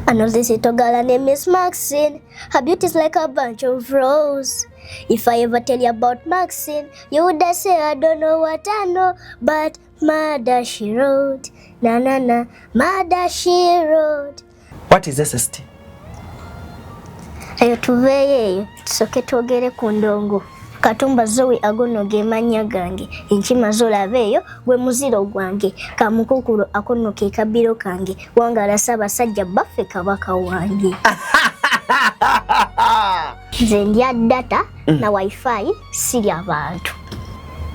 I know this little girl, her name is Maxine. Her beauty is like a bunch of roses. If I ever tell you about Maxine, you would say I don't know what I know, but mother she wrote, na na na, mother she wrote. What is SST? Ayo tuveeyo tusoke twogere ku ndongo. Katumba Zoe agono ge manya gange enkima zolabeeyo gwe muziro gwange kamukukulu akono ke kabiro kange wangala Ssaabasajja baffe kabaka wange. Nze ndya data na wifi siri abantu.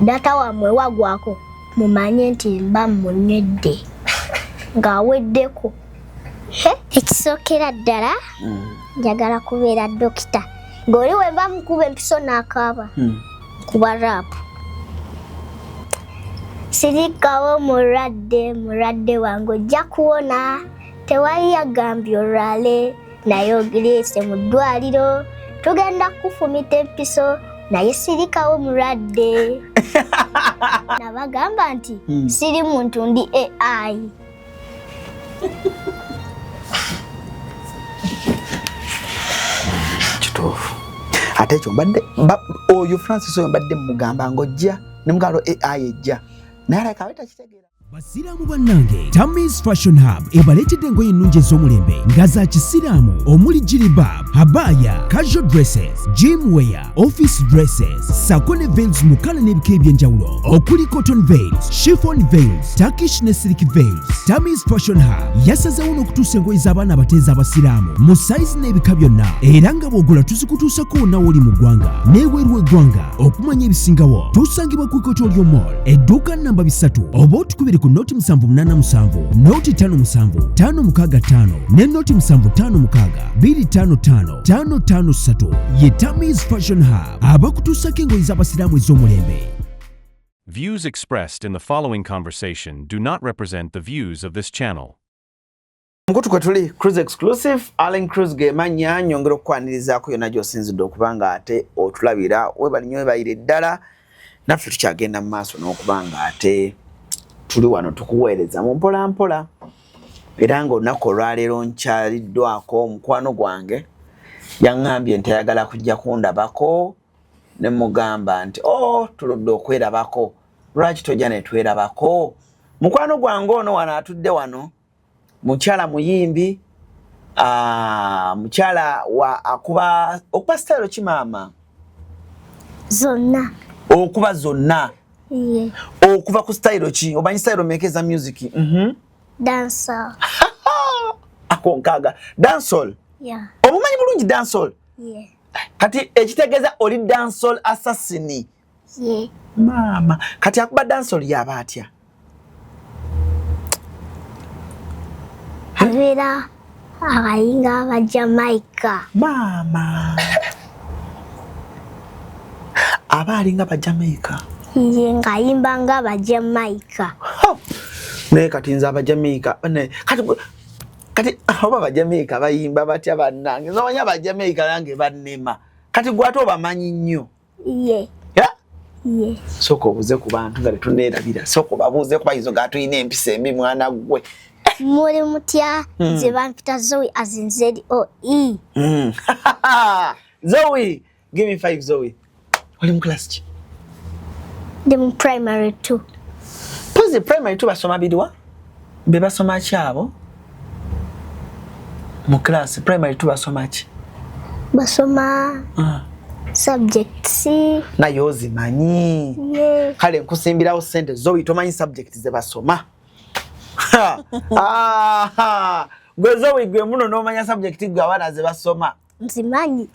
Data wamwe wagwako mumanye nti mba munedde ng'aweddeko. Ekisookera ddala njagala kubeera dokita. Ng'oli wemba mukuba empiso n'akaaba kuba rapu. Sirikawo mulwadde wange ojja kuwona. Tewali yagambye olwale naye ogireese mu ddwaliro. Tugenda kufumita empiso naye sirikawo mulwadde. Nabagamba nti siri muntu ndi AI. Ate ekyo mbadde oyo Francis oyo mbadde mugamba ng'ojja ne mugalo AI ejja naye alabika abe takitegeera. Basiraamu bannange, Tammy's Fashion Hub ebaleetedde engoye ennungi ez'omulembe nga za kisiraamu omuli jilibab, habaya, casual dresses, gym wear, office dresses, sako ne veils mu kkala n'ebika eby'enjawulo okuli cotton veils, chiffon veils, Turkish ne silk veils. Tammy's Fashion Hub yasazeewo n'okutuusa engoye z'abaana abateezi abasiraamu mu sayizi n'ebika byonna era nga bw'ogula tuzikutuusako wonna w'oli mu ggwanga n'ebweru w'eggwanga. Okumanya ebisingawo tusangibwa ku Equatorial Mall edduuka namba 3 oba otukubire ku noti 787 noti 57 565 ne noti 756 255 553 ye Tammy's Fashion Hub abakutuusako engoye z'abasiraamu ez'omulembe. Views expressed in the following conversation do not represent the views of this channel. Mkutu kwe tuli Cruise Exclusive, Allen Cruise gemanya nyongero kwanirizaako yonna gy'osinzidde okubanga ate otulabira webali nnyo webayire ddala naffe tukyagenda mu maaso n'okubanga ate tuli wano tukuweereza mu mpola mpola. Era ng'olunaku olwaleero nkyaliddwako mukwano gwange yaŋŋambye nti ayagala kujja kundabako ne mugamba nti tuludde okwerabako lwaki tojja ne twerabako. Mukwano gwange ono wano atudde wano mukyala muyimbi mukyala wa okuba style ki maama? Zonna. Okuba zonna. Yeah. Okuva ku style ki? Omanyi style mekeza music? Dancehall. Ako nkaga. Dancehall? Yeah. Obumanyi bulungi dancehall? Yeah. Kati ekitegeeza oli dancehall assassin? Yeah. Mama, kati akuba dancehall yaba atya? Abeera abayinga aba Jamaica. Mama. Aba alinga ba Jamaica. Ye ngayimba nga aba Jamaica. Ne kati nza aba Jamaica. Kati oba ba Jamaica bayimba batya bannange. Nzomanya aba Jamaica nange bannema. Kati gwate obamanyi nnyo. Ye. Ye. Soko obuze ku bantu nga tuneerabira. Soko babuuze ku bayizo ga tuyina empisa embi mwana gwe. Muri mutya nze bampita Zoe as in ZOE. Zoe, give me 5 Zoe. Oli mu class ki? Ndi mu primary 2. Pose primary 2 basoma bidwa? Be basoma ki abo? Mu class primary 2 basoma ki? Basoma subjects. Na yozi manyi. Yeah. Kale nkusimbirawo sente Zoe tomanyi subjects ze basoma. Gwe Zoe gwe muno n'omanya subject gwe abaana ze basoma. Nzimanyi.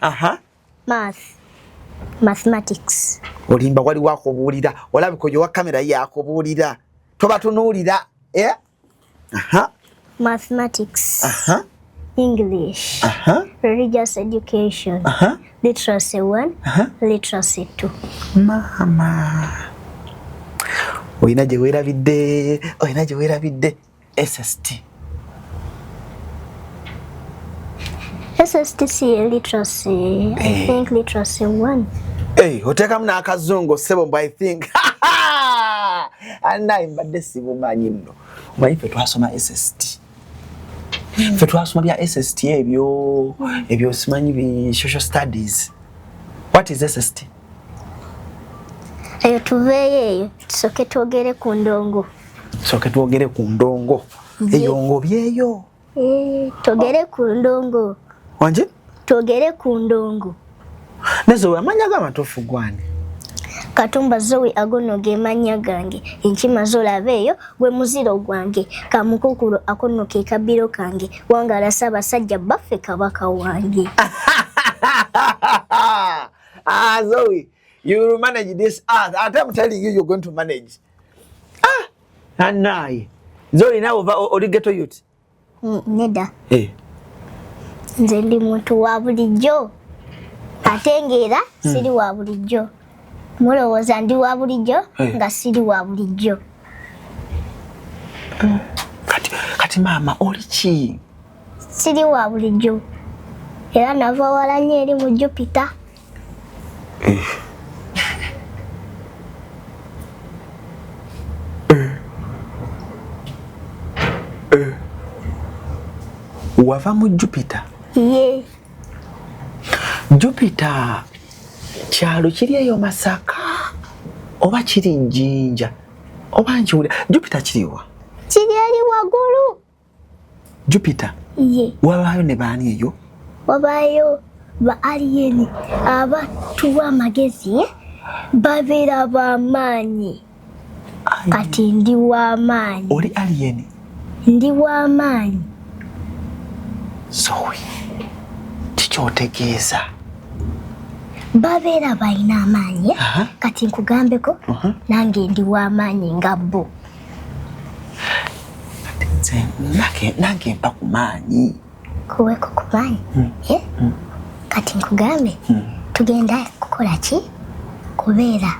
Mathematics. Olimba wali wakubuulira olabiko yo wa kamera yakubuulira toba tunuulira Mathematics. English. Religious education. Literacy 1. Literacy 2. Mama. Oyina gye weerabidde SST. SSTC literacy. I think literacy 1. Hey, oteka mna akazungu sebo I think. Anayi mbadde sibumanyi nno. Omanyi ffe twasoma SST. Fe twasoma bya SST ebyo simanyi bi social studies. What is SST? Eyo tuveeyo tusoke twogere ku ndongo. Soke twogere ku ndongo. Eyo ngobyeyo. Twogere ku ndongo. Wanje? Twogere ku ndongo. Nezo amanya gamatofu gwane. Katumba Zoe agono ge manya gange. Enkima zolabeeyo gwe muziro gwange. Kamukukulu akono ke kabiro kange. Wangala Ssaabasajja baffe kabaka wange. Zoe, you will manage this earth. I'm telling you, you're going to manage. Anai. Zoe, now Origeto youth. Neda. Nze ndi muntu wa bulijjo. Ate ng'era siri wa bulijjo. Mulowooza ndi wa bulijjo nga siri wa bulijjo. Kati mama oli ki? Siri wa bulijjo. Era nava wala nnyo eri mu Jupiter. Wava mu Jupiter? Ye. Jupiter kyalo kiri eyo Masaka oba kiri Njinja oba Njule? Jupiter kiriwa? Kiri eri waggulu. Jupiter? Ye. Wabaayo ne baani eyo? Wabaayo ba alien abatuwa amagezi babeera b'amaanyi. Kati ndi w'amaanyi. Oli alien? Ndi w'amaanyi. Zoe, kikyotegeeza? Babeera balina amaanyi. Kati nkugambeko nange ndi w'amaanyi nga bo. Nange mpa ku maanyi. Kuweko ku maanyi? Kati nkugambe tugenda kukola ki? Kubeera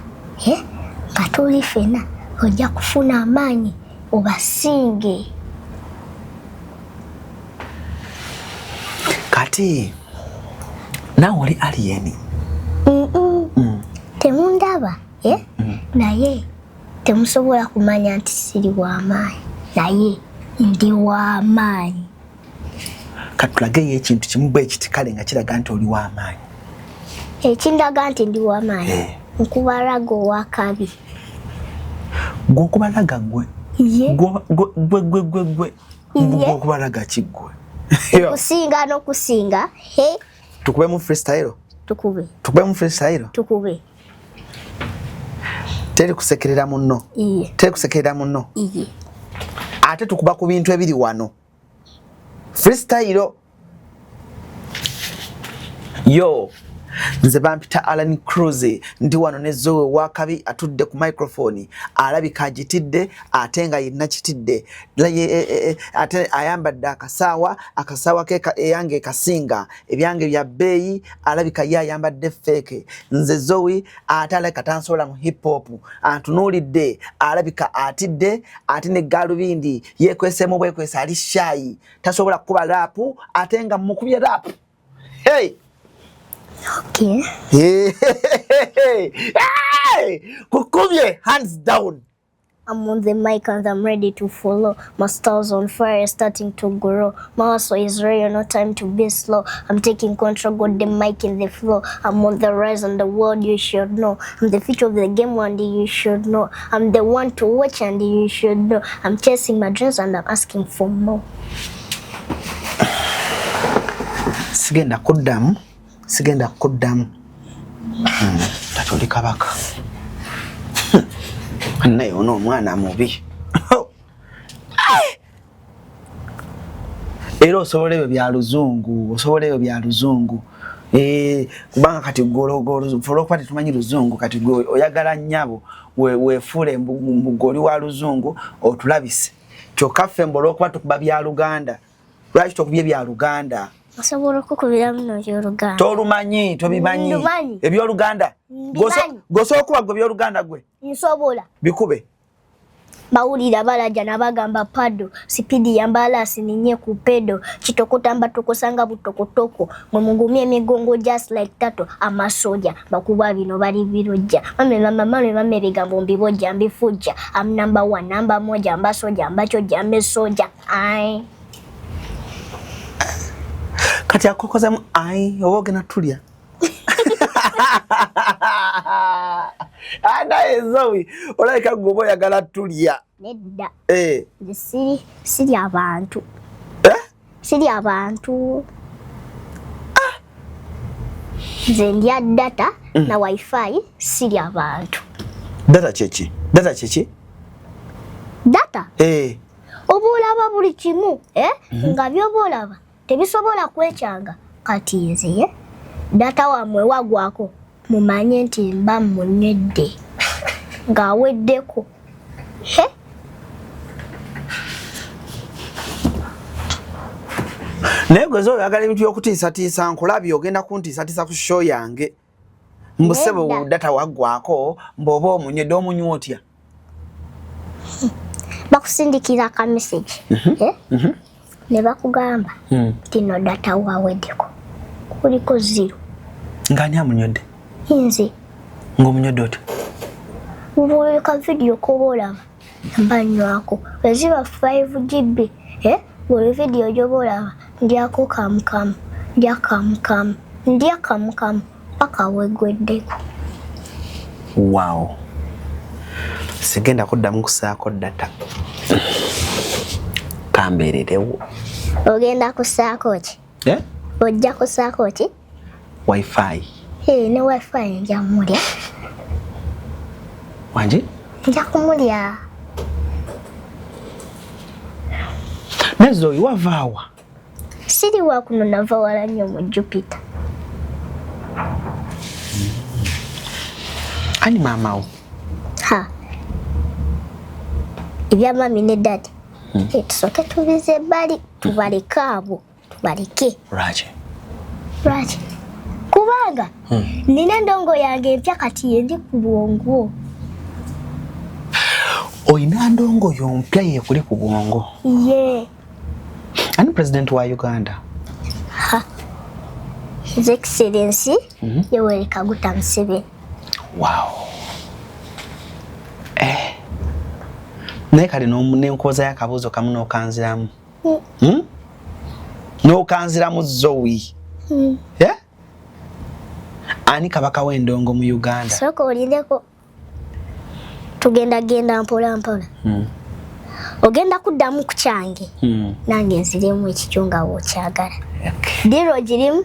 nga tuli ffenna ojja kufuna amaanyi obasinge. Kati nawe oli alien? Temundaba naye temusobola kumanya nti siri w'amaanyi, naye ndi w'amaanyi. Katulageyo ekintu kimu bwe kiti kale nga kiraga nti oli w'amaanyi. Ekindaga nti ndi w'amaanyi nkubalaga ow'akabi. Gw'okubalaga gwe? Gwe gw'okubalaga ki gwe? Kusinga n'okusinga. Tukube mu freestyle? Tukube mu freestyle? Tukube. Teri kusekerera munno? Teri kusekerera munno? Ate tukuba ku bintu ebiri wano. Freestyle. Yo, nze bampita Alan Cruz ndi wano ne Zoe Wakabi atudde ku microphone alabika agitidde ate nga yenna kitidde ate ayambadde akasawa ke eyange kasinga ebyange bya bbeeyi alabika ye ayambadde fake. Nze Zoe ate alabika tansobola mu hip hop antunuulidde alabika atidde ate ne galubindi yekwesemu bwekwesa ali shy tasobola kukuba rap ate nga mukubye rap. Hey! Okay. Hey! Kukubye, hands down. I'm on the mic and I'm ready to follow. My style's on fire, starting to grow. My hustle is real, no time to be slow. I'm taking control, got the mic in the flow. I'm on the rise on the world, you should know. I'm the future of the game, one day you should know. I'm the one to watch and you should know. I'm chasing my dreams and I'm asking for more. Sigenda kuddamu. Tatoli kabaka. Naye ono omwana mubi. Era osobola ebyo bya luzungu. Kubanga kati golo folo kwati tumanyi luzungu kati oyagala nnyabo weefule mugoli wa luzungu otulabise. Kyokka ffe mbolo okuba tukuba bya Luganda. Lwaki tokubye bya Luganda? Asobola okukubira muno eby'Oluganda. Tolumanyi, tobimanyi. Eby'Oluganda. Gosobola okuba gwe eby'Oluganda gwe. Nsobola. Bikube. Mawulira balaja nabagamba pado. Sipidi ya mbalasi ninye kupedo. Chitokotamba tokosanga butokotoko. Mwemugumie migongo just like tato. Amasoja. Bakuba bino bali biroja. Mame bigambo mbiboja mbifuja. I'm number one, number moja, ambasoja, ambachoja, ambesoja. Aye. kati akokozemu ai obogena tulya ana Zoe olaika gobo yagala tulya nedda siri abantu siri abantu nze ndya data na wifi siri abantu data chechi data obolaba buli kimu nga byobolaba tebisobola kwekyanga kati nze data wamwe wagwako mumanye nti mba munedde nga weddeko Nego zo yagala ebintu byokutiisatiisa nkulabye ogenda kuntiisatiisa ku show yange mbusebo data wagwako mboba omunyedde omunywa otya bakusindikira ka message ne bakugamba tino data waweddeko kuliko 0 ngani amunyedde nze ng'omunyedde otya uboleka video kobolaba mbanywako eziba 5 GB buli video gyobolaba ndyako kamukam paka wegweddeko. Wow. Sigenda kuddamu kusaako data. Kambeererewo. Ogenda kusaako ki? Ojja kusaako ki? Wi-Fi. Ne Wi-Fi nja mulya. Wanje? Nja kumulya. Nezo iwavaawa. Siri wa kuno nava wala nnyo mu Jupiter. Ani mama wo? Ibya mami ne dadi. Tusoke tubize bali tubaleke abo tubaleke. Raji. Kubanga nina ndongo yange empya kati yendi ku bwongo. Oyina ndongo yompya ye kuli ku bwongo. Ani president wa Uganda? His Excellency Yoweri Kaguta Museveni. Wow. Naye kale n'enkoza y'akabuuzo kamu n'okanziramu. N'okanziramu Zoe. Ani kabaka w'endongo mu Uganda? Soko olindeko. Tugenda mpola. Ogenda kuddamu ku kyange. Nange nziremu ekikyunga w'okyagala. Diro girimu?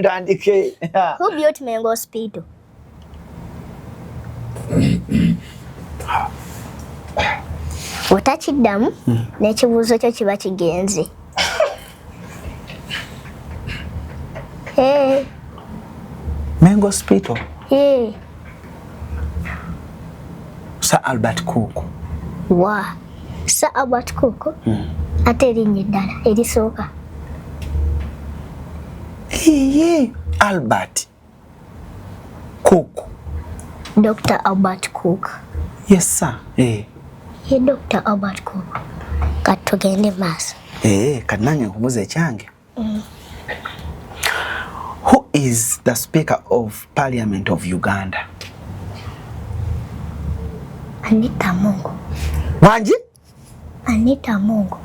Tandike. Who built Mengo Hospital? Otakiddamu n'ekibuuzo kyo kiba kigenze. Mengo Hospital? Sir Albert Cook. Sir Albert Cook? Ate erinnya eddala erisooka. Albert Cook. Dr. Albert Cook. Yes, sir. Dr. Albert Cook. Kati tugende maaso. Kati nange nkubuuza ekyange. Who is the Speaker of Parliament of Uganda? Anita Mungu. Wanji? Anita Mungu.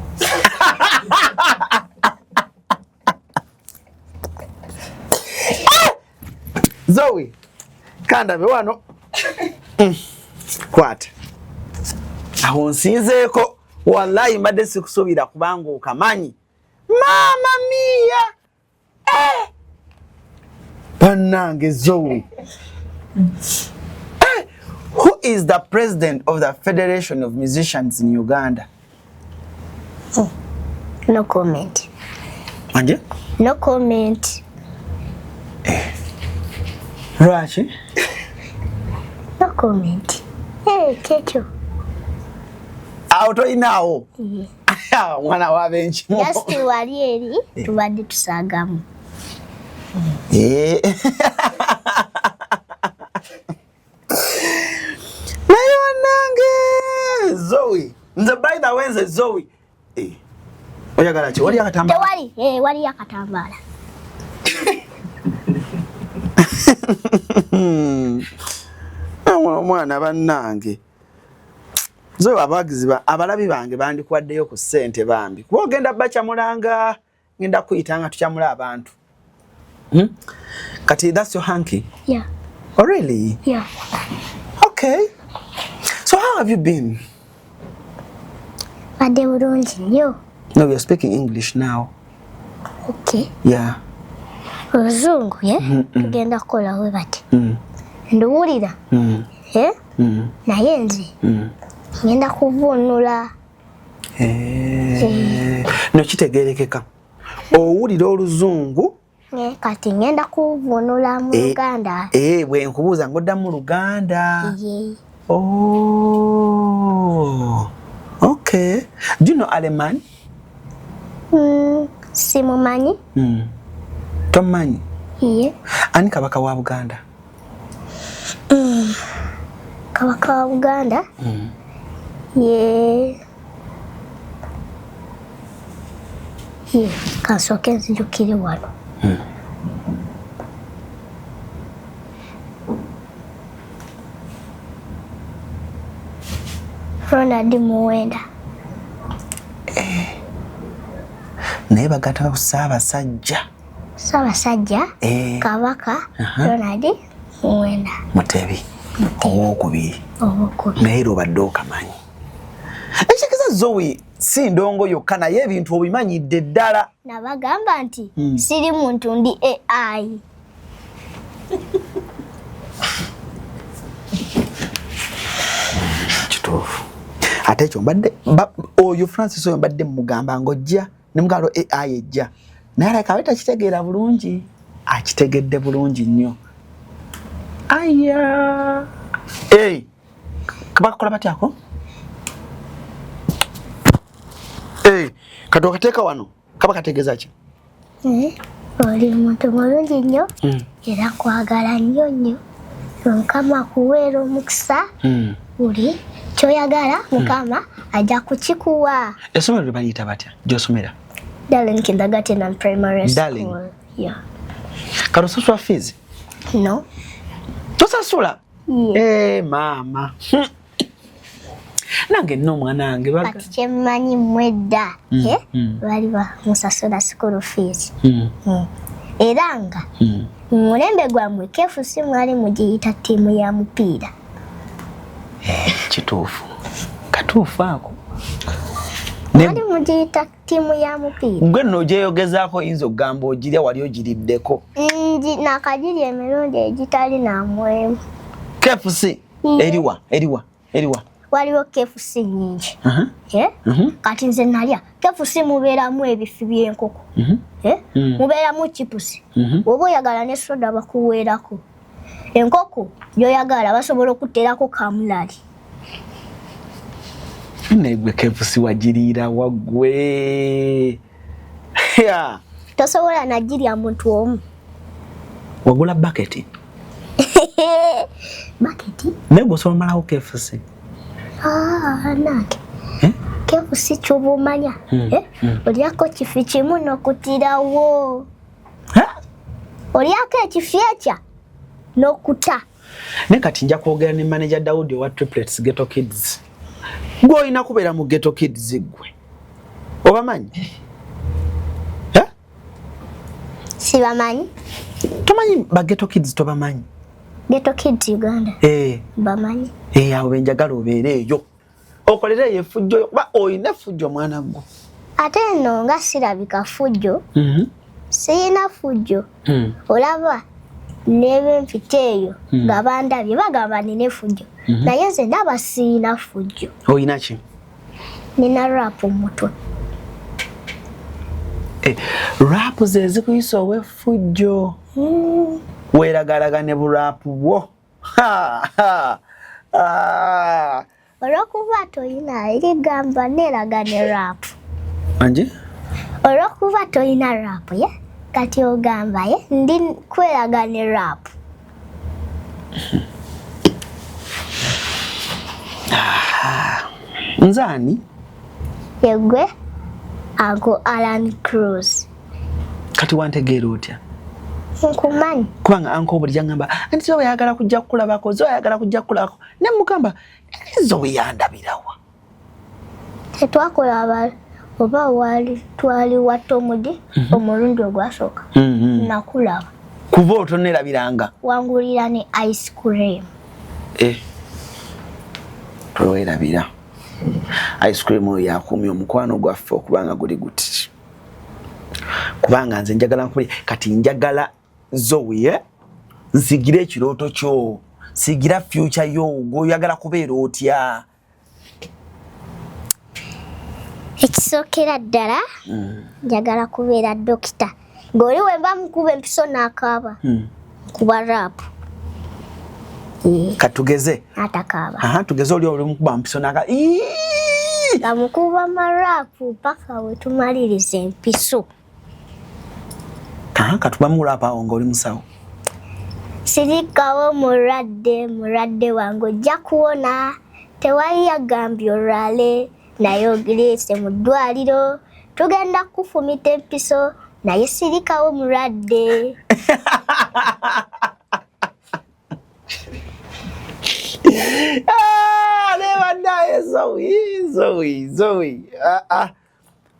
Zoe, kanda be wano. Kwata. Aho nsinzeeko wallahi mbadde sikusuubira kubanga okamanyi. Mama mia. Bannange Zoe. Who is the president of the Federation of Musicians in Uganda? No comment. Anje? No comment. Rachi? No comment. Kecho. Auto inao. Mwana wa benchi. Just wali eri tubadde tusagamu. Zoe. Nze by the way nze Zoe. Oyagala ki? Wali akatambala? Tewali. Wali akatambala. Mwana bannange. Zo abagizi abalabi bange bandikwaddeyo ku ssente bambi. Kuba ogenda bakyamulanga ngenda kuyitanga tukyamula abantu. Kati that's your hanky? Yeah. Oh really? Yeah. Okay. So how have you been? Badde bulungi nnyo. No, we are speaking English now. Okay. Yeah. Oluzungu tugenda kukola we bati. Nduwulira. Naye nze ngenda kuvunula. No kitegerekeka. Owulira oluzungu kati ngenda kuvunula mu Luganda. Bwe nkubuuza ngodda mu Luganda. Oh. Okay. Do you know Aleman? Simumanyi. Tomanyi? Ye. Ani kabaka wa Buganda? Kabaka wa Buganda? Ye. Kansooke nzijukire wano. Ronald Muwenda. Naye bagata ku Ssaabasajja. Ssaabasajja? Kabaka Ronald Muwenda. Mutebi. Owokubiri. Naye obadde okamanyi. Ekitegeeza Zoe si ndongo yokka naye ebintu obimanyidde ddala. Nabagamba nti siri muntu ndi AI. Kituufu. Ate ekyo mbadde oyo Francis oyo mbadde mugamba ng'ojja ne mugalo AI ejja. Naye alabika abe takitegeera bulungi. Akitegedde bulungi nnyo. Aya. Kabaka kola batyako? Kati okateeka wano kaba kategeeza ki? Oli muntu mulungi nnyo era kwagala nnyo nnyo. Mukama kuweera omukisa buli kyoyagala Mukama ajja kukikuwa. Essomero lye baliyita batya gy'osomera? Darling Kindergarten and Primary School. Darling? Yeah. Kati osasula fees? No. Tosasula? Yeah. Maama. Nange nno omwana wange kati kyemmanyi mwedda bali musasula school fees. Era nga mulembe gwammwe KFC mwali mugiyita ttiimu ya mupiira. Kituufu. Katuufu ako. Mwali mugiyita ttiimu ya mupiira. Gwe nno ogyeyogezaako oyinza okugamba ogirya wali ogiriddeko. Nakagirya emirundi egitali namwemu. KFC eriwa. Waliwo KFC nyingi. Kati nze nalya KFC mubeeramu ebifi by'enkoko. Mubeeramu chipusi. Oba oyagala ne soda bakuweerako. Enkoko gyoyagala basobola okuteerako kamulali. Negwe KFC wagiriira wagwe. Tosobola nagirya muntu omu. Wagula baketi? Baketi? Negwe osobola malawo KFC? Nange. KFC ky'obumanya. Olyako kifi kimu n'okutirawo. Olyako ekifi ekya n'okuta. Ne kati nja kwogera ne manager Daudi owa Triplets Ghetto Kids. Gwe olina kubeera mu Ghetto Kids gwe. Obamanyi? Sibamanyi. Tomanyi ba Ghetto Kids tobamanyi? Ghetto Kids Uganda. Bamanyi. Awo benjagala obeere eyo. Okolere efujjo ba oyina fujjo mwana gwo. Ate nno nga sirabika fujjo. Siyina fujjo. Olaba n'ebempita eyo nga bandabye bagamba nina fujjo. Naye nze ndaba siyina fujjo. Oyina ki? Nina rap omutwe. Rap ze zikuyisa ow'effujjo. Weeragalaga ne burapu bwo. Olw'okuba toyina erigamba neeraga ne rap. Anje? Olw'okuba toyina rap kati ogamba ndi kweraga ne rap. Nzani? Yegwe Uncle Alan Cruz. Kati wantegeera otya? Nkumanyi. Kubanga Uncle buli jangamba anti zo yagala kujja kulabako zo yagala kujja kulako ne mugamba zo yandabirawa. tetwakola abala oba wali twali wato mudi omulundi ogwasooka nakulaba kuba otonerabiranga wangulira ne ice cream towerabira ice cream oyo yakumya omukwano gwaffe okubanga guli guti kubanga nze njagala nkuli kati njagala Zoe nsigira ekirooto kyo sigira future yo goyagala kubeera otya ekisookera ddala njagala kubeera dokita ng'oli wemba mukuba empiso n'akaaba kuba raapu katugeze atakaaba tugeze oli mukuba mpiso n'akaaba nga mukuba maraapu paka wetumaliriza empiso katuba murapa awo ng'oli musawo sirikawo mulwadde wange ojja kuwona tewali yagambye olwale naye ogirese mu ddwaliro tugenda kufumita empiso naye sirikawo mulwadde nebandaye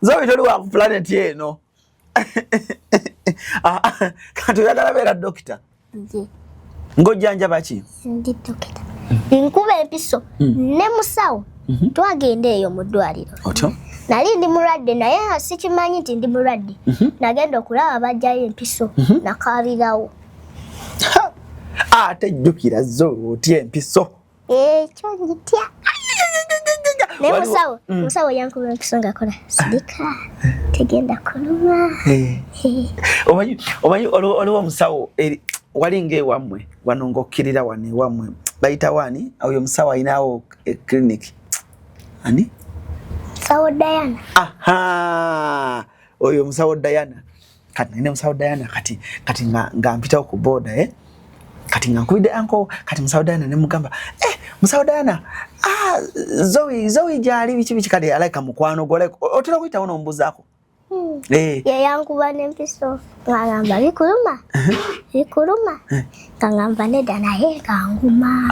Zoe toli wa ku planet eno kati oyagala beera dokita ng'ojjanjaba ki ndi dokita nkuba empiso ne musawo twagenda eyo mu ddwaliro otyo nali ndi mulwadde naye nga sikimanyi nti ndi mulwadde nagenda okulaba bajjayo empiso nakaabirawo ate jjukira Zoe otya empiso ekyo ngitya ne musawo yankuba empiso ngakola sidika tegenda kuluma omanyi oliwo omusawo walinga ewammwe wano ng'okkirira wano ewammwe bayita wani oyo omusawo alinawo clinic ani musawo Diana oyo omusawo Diana kati nine musawo Diana kati nga mpitawo ku boda kati nga nkubidde anko kati musawo Diana ne mugamba musawo Diana Zoe gyali biki kati alaika mukwano gole otera kuyitawo n'ombuzaako yankuba n'empiso ng'agamba bikuluma ng'agamba nedda naye kanguma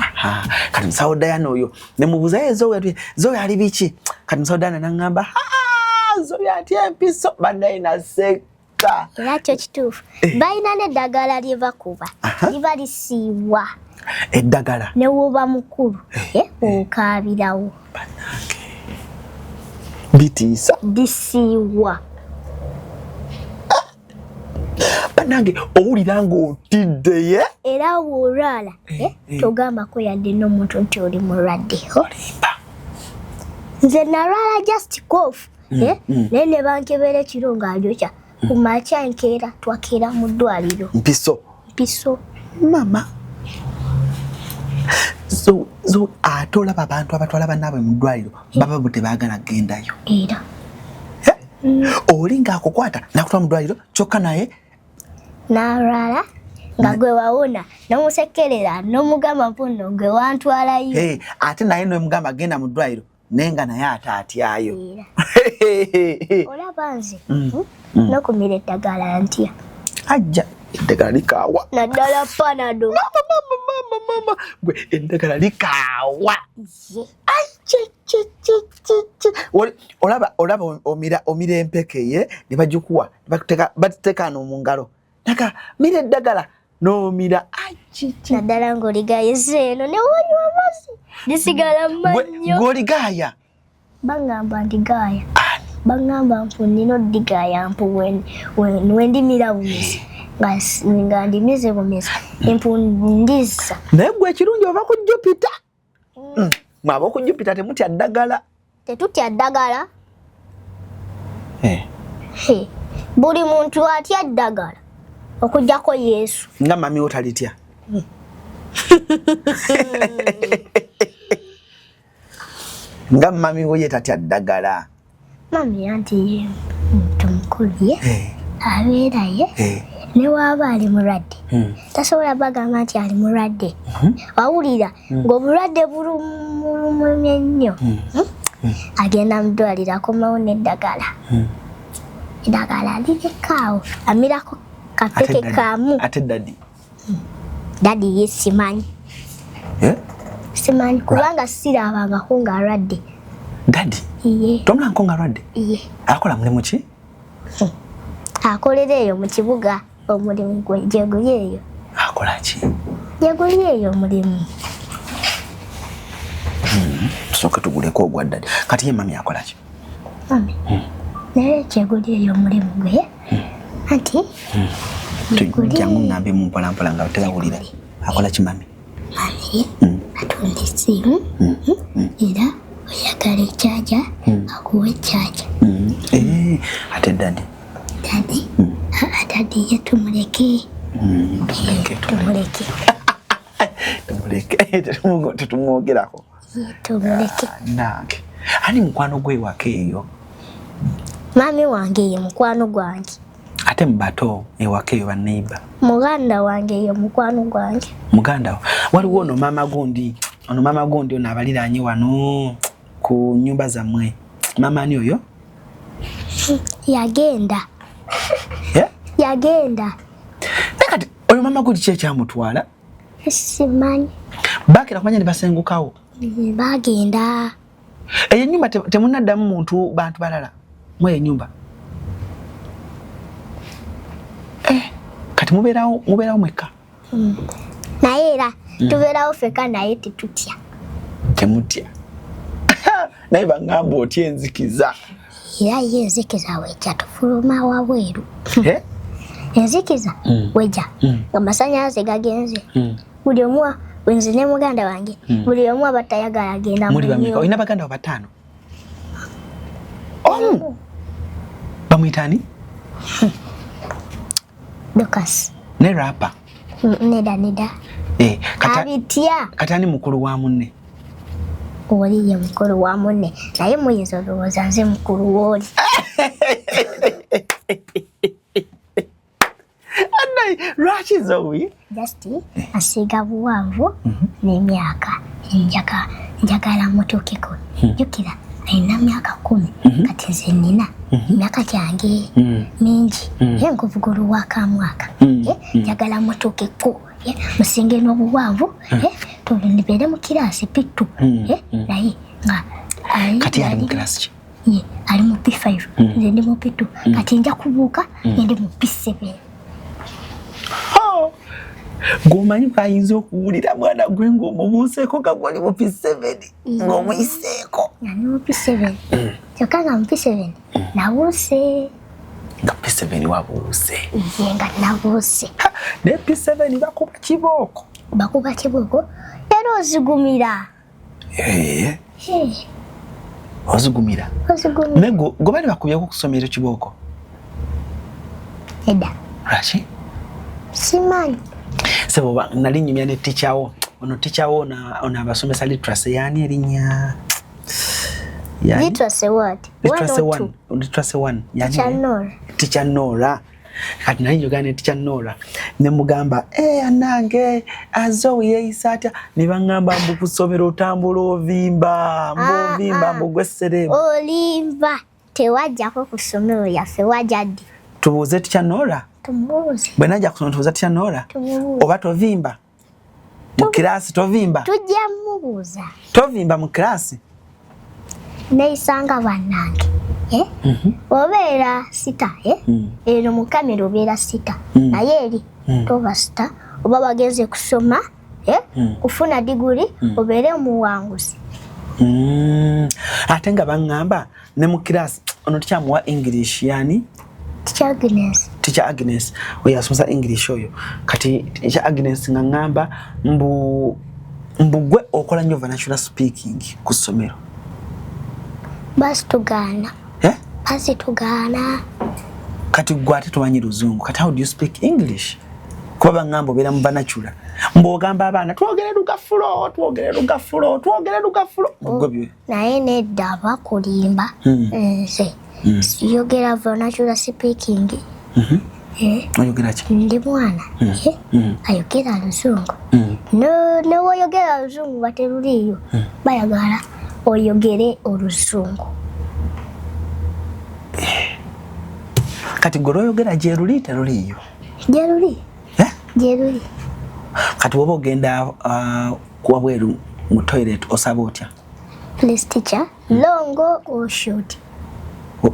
kati musawo Diana oyo ne mubuuza Zoe ali biki kati musawo Diana n'aŋŋamba Zoe atya empiso bannaye naseka era kyo kituufu balina n'eddagala lye bakuba liba lisiibwa eddagala ne woba mukulu okaabirawo bitiisa lisiibwa banange owulira ng'otidde era bw'olwala togambako yadde n'omuntu nti oli mulwadde nze nalwala just cough naye ne bankebera ekiro ng'alyokya ku makya nkeera twakeera mu ddwaliro mpiso mama zo ate olaba abantu abatwala bannaabwe mu ddwaliro baba bo tebaagala gendayo era oli ng'akukwata nakutwala mu ddwaliro kyokka naye n'alwala nga gwe wawona n'omusekerera n'omugamba mpuno gwe wantwalayo ate naye nomugamba genda mu ddwaliro naye nga naye ate atyayo olaba nze n'okumira eddagala ntya ajja eddagala likaawa naddala panado gwe eddagala likaawa olaba omira empeke ne bagikuwa batiteekaano mu ngalo naka mira eddagala n'omira naddala ng'oligayeza eno ne wanywa amazzi lisigala mannyo gw'oligaya baŋŋamba ndigaaya baŋŋamba mpu nina oddigaaya mpu wendimira bumezi nga ndimize bumezi empu ndizza naye gwe ekirungi ova ku Jupiter mwaba ku Jupiter temutya ddagala tetutya ddagala buli muntu atya ddagala okujjako Yesu nga mami wo talitya nga mami wo ye tatya ddagala mami anti ye muntu mukulu abeeraye ne waaba ali mulwadde tasobola bagamba nti ali mulwadde wawulira ng'obulwadde bulumulumye nnyo agenda mu ddwaliro akomawo n'eddagala eddagala lirikaawo amirako kapeke kamu ate dadi ye simanyi kubanga sirabangako ng'alwadde dadi Iye. Tomulanko nga lwadde? Iye. Akola mulimu ki? Akolera eyo mu kibuga omulimu gwe gyeguli eyo. Akola ki? Gyeguli eyo omulimu. Tusooke tuguleko ogwa ddadi. Kati ye mami akola ki? Mami. Naye gyeguli eyo omulimu gwe. Anti. Jangu ngambe mu mpolampola nga terawulira. Akola ki mami? Mami. Atunda essimu. Era oyagala ekyaja akuwa ekyaja. Ate ddadi? Dadi? Dadi ye tumuleke. Tumuleke. Tumuleke. Tetumwogerako. Tumuleke. Nange. Ani mukwano gwe wake eyo? Mami wange ye mukwano gwange. Ate mbato ewake eyo baneiba. Muganda wange ye mukwano gwange. Muganda waliwo ono mama gundi. Ono mama gundi ono abaliranye wano ku nyumba zammwe. Mama ani oyo? Yagenda. Yeah? Yagenda. Nakati oyo mama gundi kye kyamutwala? Simanyi. Bakira kumanya ne basengukawo. Bagenda. Eyo nyumba temunaddamu muntu bantu balala. Mwe nyumba. Kati mubeerawo mwekka. Naye era tubeerawo feka naye tetutya. Temutya. Naye bangamba otya enzikiza. Era ye enzikiza wejja tufuluma wabweru. Enzikiza wejja nga masannyalaze gagenze. Buli omu wenze ne muganda wange buli omu abatayagala agenda mu nyumba. Olina baganda batano? Bamwitani? Lucas. Ne rapa? Neda. Abitya. Katani mukulu wa munne? Oli ye mukulu wa munne. Naye muyinza olowooza nze mukulu w'oli. Anai, lwaki Zoe? Just asiga buwanvu n'emyaka. Njagala mutuukeko. Jjukira alina myaka 10 kati nze nina emyaka gyange mingi ye nkuvugulu w'akamwaka. Njagala mutuukeko musinge n'obuwanvu tubeere mu kiraasi pittu naye nga kati ali mu kiraasi ki? Ye ali mu P5 nze ndi mu P2 kati nja kubuuka ndi mu P7. Gwomanyi kayinza okuwulira mwana gwe ng'omubuuseeko nga gwali mu P7 ng'omuyiseeko. Nga ndi mu P7 kyokka nga mu P7 nabuuse. Nga P7 wabuuse? Ye nga nabuuse. Ne P7 bakuba kibooko? Bakuba kibooko era ozigumira. Ozigumira? Ozigumira. Ne gwe bali bakubyeko ku ssomero kibooko? Edda. Lwaki? Simanyi. Sebo nali nyumya ne teacherwo. Ono teacherwo ona abasomesa literacy yani erinnya. Literacy what? Literacy 1. Yani. Teacher Nora. Kati nali njogera ne teacher Nora. Ne mugamba anange Zoe yeeyisa atya ne bangamba mbu ku ssomero otambula ovimba. Mbovimba mbugweseremu. Olimba. Tewajjako ku ssomero yaffe wajja ddi? Tubuuze teacher Nora. Tumubuuze. Bwe najja ku ssomero tubuuza teacher Nora. Tumubuuze. Oba tovimba? Mu kiraasi tovimba? Tujja mubuuza. Tovimba mu kiraasi? Neeyisanga bannange. Obeera sita eno mu kamera obeera sita naye eri toba sita oba bagenze kusoma kufuna diguli obeere omuwanguzi. Ate nga baŋŋamba ne mu kiraasi ono tukyamuwa English yani? Teacher Agnes oyo asomesa English oyo. Kati Teacher Agnes nga ŋŋamba mbu gwe okola nnyo vernacular speaking ku ssomero. Basi tugaana. Basi tugaana. Kati gwe ate tumanyi Luzungu. Kati how do you speak English? Kuba baŋŋamba obeera mu vernacular. Mbogamba abaana twogere lugafulo. Naye nedda bakulimba nze siyogera vernacular speaking. Oyogera ki? Ndi mwana ayogera Luzungu. Newoyogera Luzungu bateruliyo bayagala oyogere Oluzungu. Kati gwe oyogera gyeruli teruliyo? Gyeruli. Kati woba ogenda kuwabweru mu toilet osaba otya? Please teacher, long or short.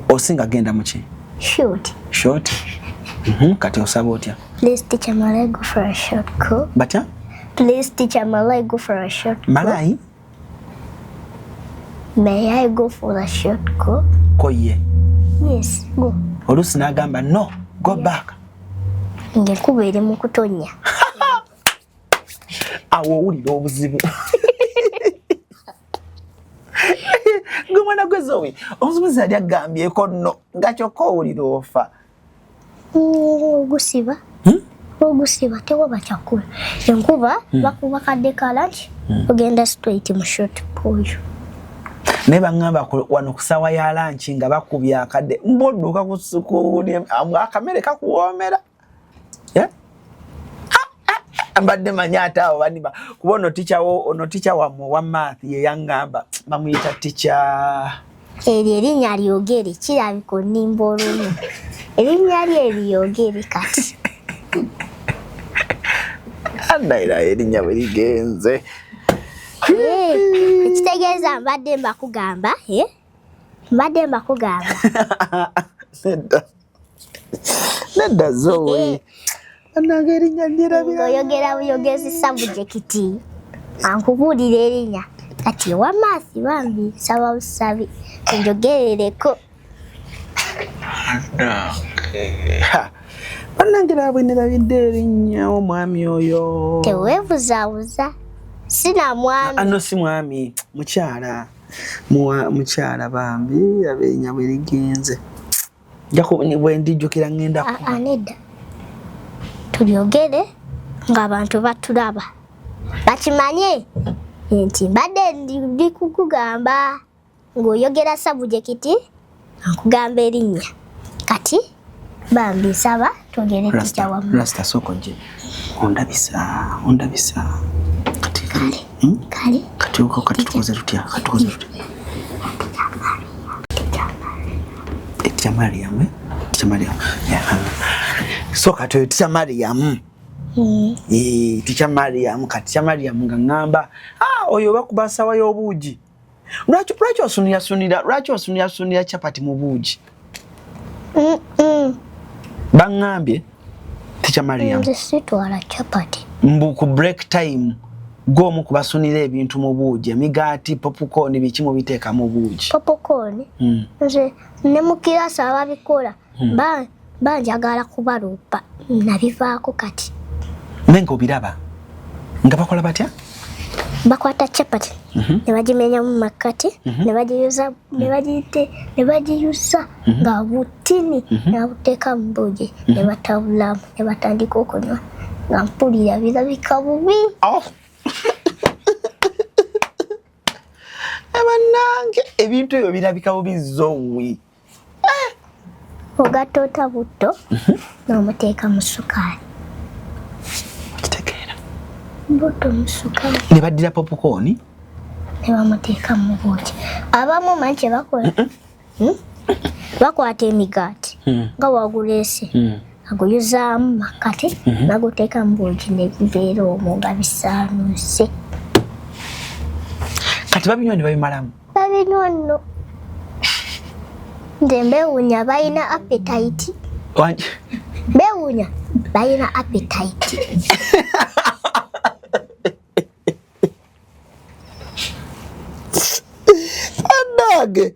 Osinga genda muki? Short. Short. Kati osaba otya? Please teacher Malay go for a short call. Batya? Please teacher Malay go for a short call. Malay? May I go for a short call? Koye. Yes, go. Olusi n'agamba no, go back. Ngekuba eri mu kutonya. Awo owulira obuzibu. Gwe mwana gwe Zoe, omusomozi yali agambyeko no nga kyokka owulira ofa. Ogusiba. Ogusiba tewoba kyakula. Enkuba bakuba kadde ka lunch ogenda straight mu short poyo. Ne bangamba wano kusawa ya lunch nga bakubye akadde mbodduka ku akamere kakuwoomera. Mbadde manya ate awo baniba kuba ono ticha wa math ye yangamba bamuyita ticha Erinnya lyogere kirabika onnimba olumu. Erinnya lye lyogere kati. Anaira erinnya bwe ligenze. Ekitegeeza mbadde mbakugamba. Mbadde mbakugamba. Nedda Zoe. Ananga erinnya lyerabira. Oyogera buyogezi sabujekiti. Ankubuulira erinnya. Kati wa maasi bambi nsaba busabi. Njogerereko. Anangira bwe nerabidde erinnya omwami oyo. Teweebuzaabuza. Sina mwami. Ano si mwami, mukyala. Mukyala bambi ab'erinnya bwe ligenze. Bwe ndijjukira ngenda ku. Nedda. Tulyogere ng'abantu batulaba. Bakimanye nti mbadde ndi kukugamba ng'oyogera sabujekiti nkugamba erinnya. Kati bambi nsaba twogere ticha wamu. Rasta soko nje. Ondabisa. Kale. Kati uko tukoze tutya. Ticha Mariam. So kati ticha Mariam. Ticha Mariam kati ticha Mariam ngamba oyo bakubasawa y'obuugi. Lwaki osunira chapati mu buugi? Bangambye ticha Mariam. Sitwala chapati. Mbu ku break time gomu kubasunira ebintu mu buugi, emigaati, popcorn biki mu biteeka mu buugi. Popcorn? Nze ne mu kirasi ababikola banjagala kubalupa nabivaako kati. Nenga obiraba nga bakola batya? Bakwata chapati ne bagimenya mu makati ne bagiyuza nga butini ne babuteeka mu buugi ne batabulamu ne batandika okunywa nga mpulira birabika bubi. Abanange ebintu ebyo birabika bubi Zoe. Ogatoota butto n'omuteeka mu sukaali. Kitegeera. Butto mu sukaali. Ne baddira popcorn ne bamuteeka mu buugi. Abamu manche bakola. Bakwata emigaati nga wagulese aguyuzaamu makati naguteeka mu buugi ne bibeera omwo nga bisaanuse. Kati babinywa ne babimalamu? Babinywa nno. Nze mbewuunya balina appetite. Bewuunya balina appetite. Anage.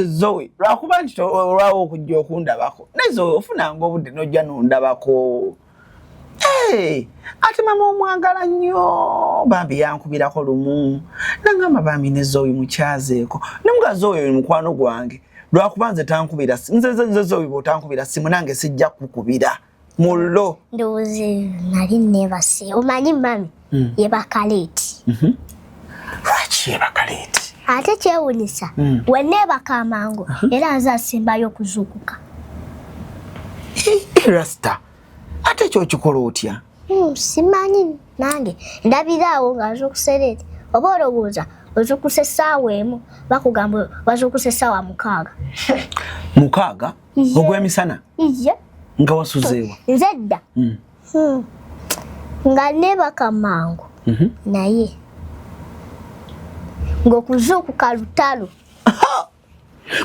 Zoe, lwakuba nti olwawo okujja okundabako. Ne Zoe ofunanga obudde n'ojja n'ondabako. Ate mama omwagala nnyo bambi yankubirako lumu. Nangamba bambi ne Zoe mukyazeeko. Nemuga Zoe mukwano gwange. Lwakuba nze tankubira nze Zoe bw'otankubira simu nange sijja kukubira. Mullo. Ndowooza nali neebase. Omanyi mami yebaka leeti. Lwaki yebaka leeti? Ate kyewuunyisa wenneebaka amangu era nze asembayo okuzuukuka. Rasta. Ate ekyo okikola otya? Simanyi nange ndabiraawo nga nzukusereeti oba olowooza ozukuse essaawa emu bakugamba bazukuse essaawa 6. 6? Ogw'emisana? Iye. Nga wasuzeewa? Nze dda. nga nebaka mangu naye ng'okuzuukuka lutalo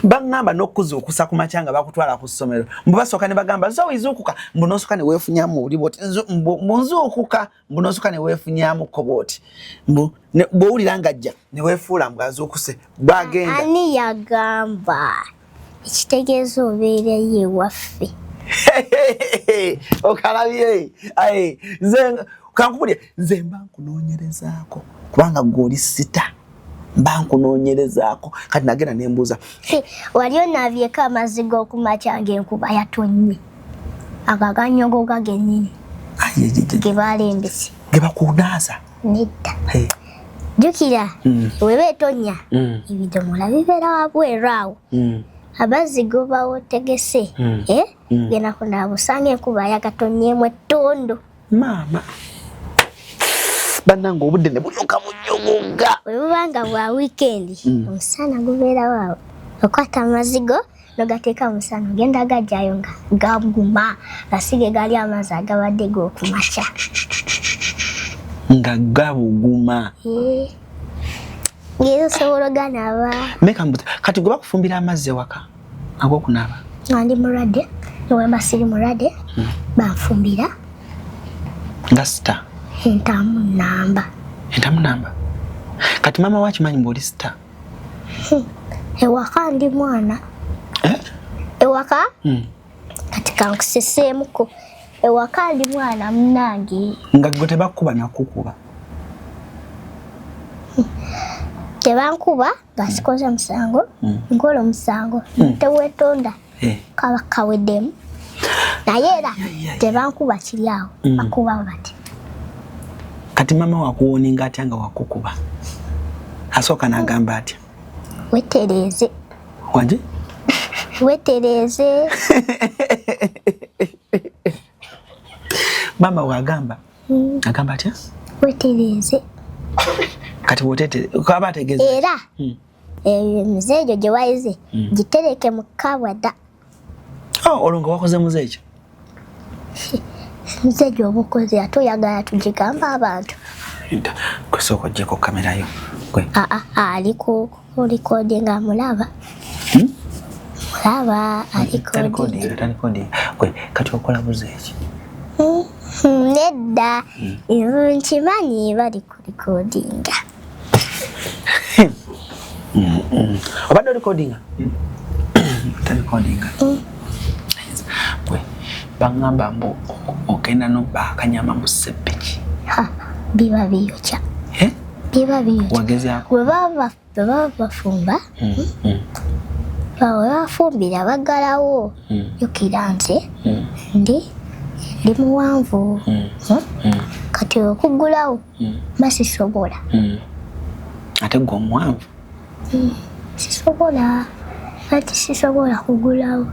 bangamba n'okuzuukusa ku makyanga bakutwala ku ssomero mbu basooka ne bagamba Zoe zuukuka mbu n'osooka ne weefunyamu oli bw'oti mbu nzuukuka mbu n'osooka ne weefunyamukko bw'oti mbu bw'owulira ng'ajja ne weefuula mbu azuukuse bw'agenda. Ani yagamba ekitegeeza obeerayo ewaffe? Okalabye nze kankubulye nze mba nkunoonyerezaako kubanga gw'oli sita mba nkunoonyerezaako kati nagenda ne mbuuza wali onaabyeko amazzi g'okumakya ng'enkuba yatonnye agaganyogo gagennyini ge balembese ge bakuunaaza nedda jjukira weba etonnya ebidomola bibeera wabweru awo amazzi goba otegese genda kunaaba osanga enkuba yagatonnyemu ettondo maama bannange obudde ne bulyoka bunyogoga bwe bubanga bwa wiikendi omusana gubeera waawo okwata amazzi go nogateeka musana ogenda gajjayo nga gaguma gasige gali amazzi agabadde g'okumakya nga gabuguma ng'era osobola oganaaba mekambuta kati gwe bakufumbira amazzi ewaka ag'okunaaba nga ndi mulwadde nowemba siri mulwadde banfumbira nga sita entamu namba kati maama wakimanyi mbu oli sita ewaka ndi mwana ewaka kati kankuseseemuko ewaka ndi mwana munange nga gwe tebakuba nakukuba tebankuba nga sikoze musango nkola omusango teweetonda kaba kaweddemu naye era tebankuba kiri awo bakuba bati kati maama wakuwoninga atya nga wakukuba asooka n'agamba atya wetereeze wanje wetereeze maama wagamba agamba atya wetereeze kati wotete kaba ategeeza era emize egyo gye wayize gitereke mu kabwada olwo nga wakoze muze ekyo mize egyo oba okoze ate oyagala tugigamba abantu kwesooka oggyeko kamerayo gwe ali ku likodinga mulaba mulaba alikodinga gwe kati okola buze eki nedda nkimanyi bali ku likodinga obadde olikodinga talikodinga gwe baŋŋamba mbu ogenda nobba akanyama mu seppiki biba biyokya biba biyokya wagezaako bwe baba bafumba bawe bafumbira bagalawo yukira nze ndi muwanvu kati okugulawo basisobola ate gwe omuwanvu sisobola kati sisobola kugulawo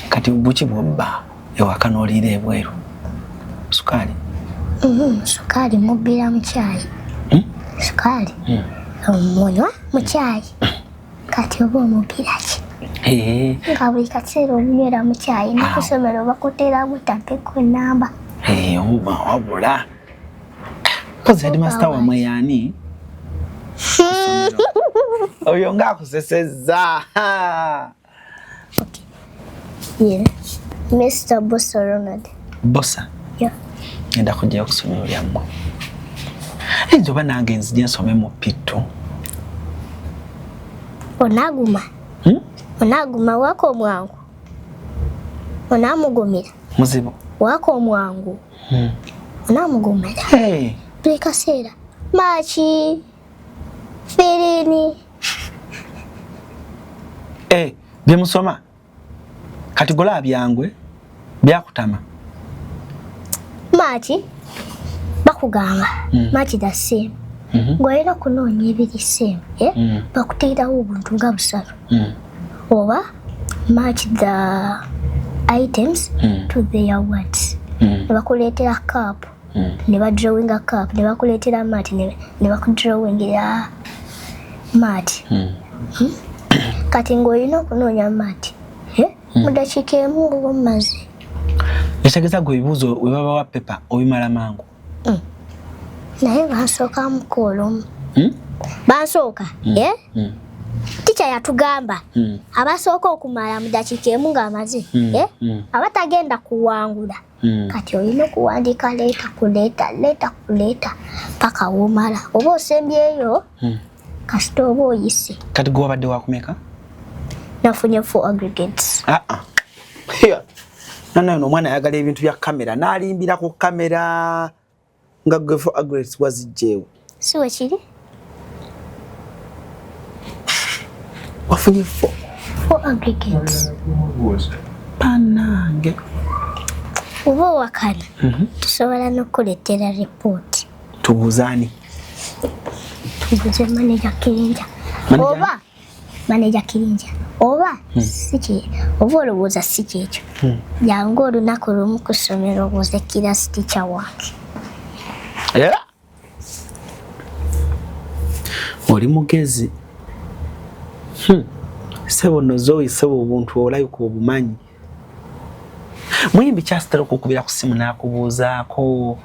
kati buki bwobba ewaka n'oliira ebweru sukaali sukaali mubbira mu kyayi sukaali omunywa mu kyayi kati oba omubbira ki nga buli kaseera omunywera mu kyayi nakusomero bakuteramu tapeko namba wabula mpozi headmaster wamwe yaani oyo ng'akusesezza Mr. Bossa Ronald Bossa ngenda kujjayo ku ssomero lyammwe eyinza oba nange nzije nsome mu pittu onaguma wako omwangu onamugumira muzibu wako omwangu onamugumira buli kaseera Machi Firini byemusoma kati gola byangwe byakutama Machi bakugamba Machi the same ng'olina okunoonya ebiri same bakuteerawo obuntu nga busatu oba match the items to their words ne bakuleetera cup ne badrawinga cup ne bakuleetera mat ne bakudrawingira mat kati ng'olina okunoonya mat mu dakiika emu oba mumaze Kachageza gwe bibuzo we baba wa pepa obimala mangu. Naye bansooka mukolo. Bansooka, Teacher yatugamba abasooka okumala mu dakiika emu ng'amaze abatagenda kuwangula kati olina okuwandiika leeta kuleeta paka womala oba osembyeyo kasita oba oyise. Kati gwe wabadde wakumeka? Nafunye 4 aggregates. Nanayo n'omwana ayagala ebintu bya kamera n'alimbira ku kamera nga gwe 4 aggregates wazijjeewo. Si we kiri? Wafunye 4 aggregates. Panange. Oba wakana tusobola n'okuleetera report. Tubuuzaani? Tubuuze manager Kirinja. Oba manager Kirinja. Oba siki oba olowooza si kyekyo. Jangu olunaku lumu ku ssomero obuuze class teacher wange. Oli mugezi. Sebo nozoyi sebo obuntu olayuka obumanyi. Muyimbi kyasitala okukubira ku simu n'akubuuzaako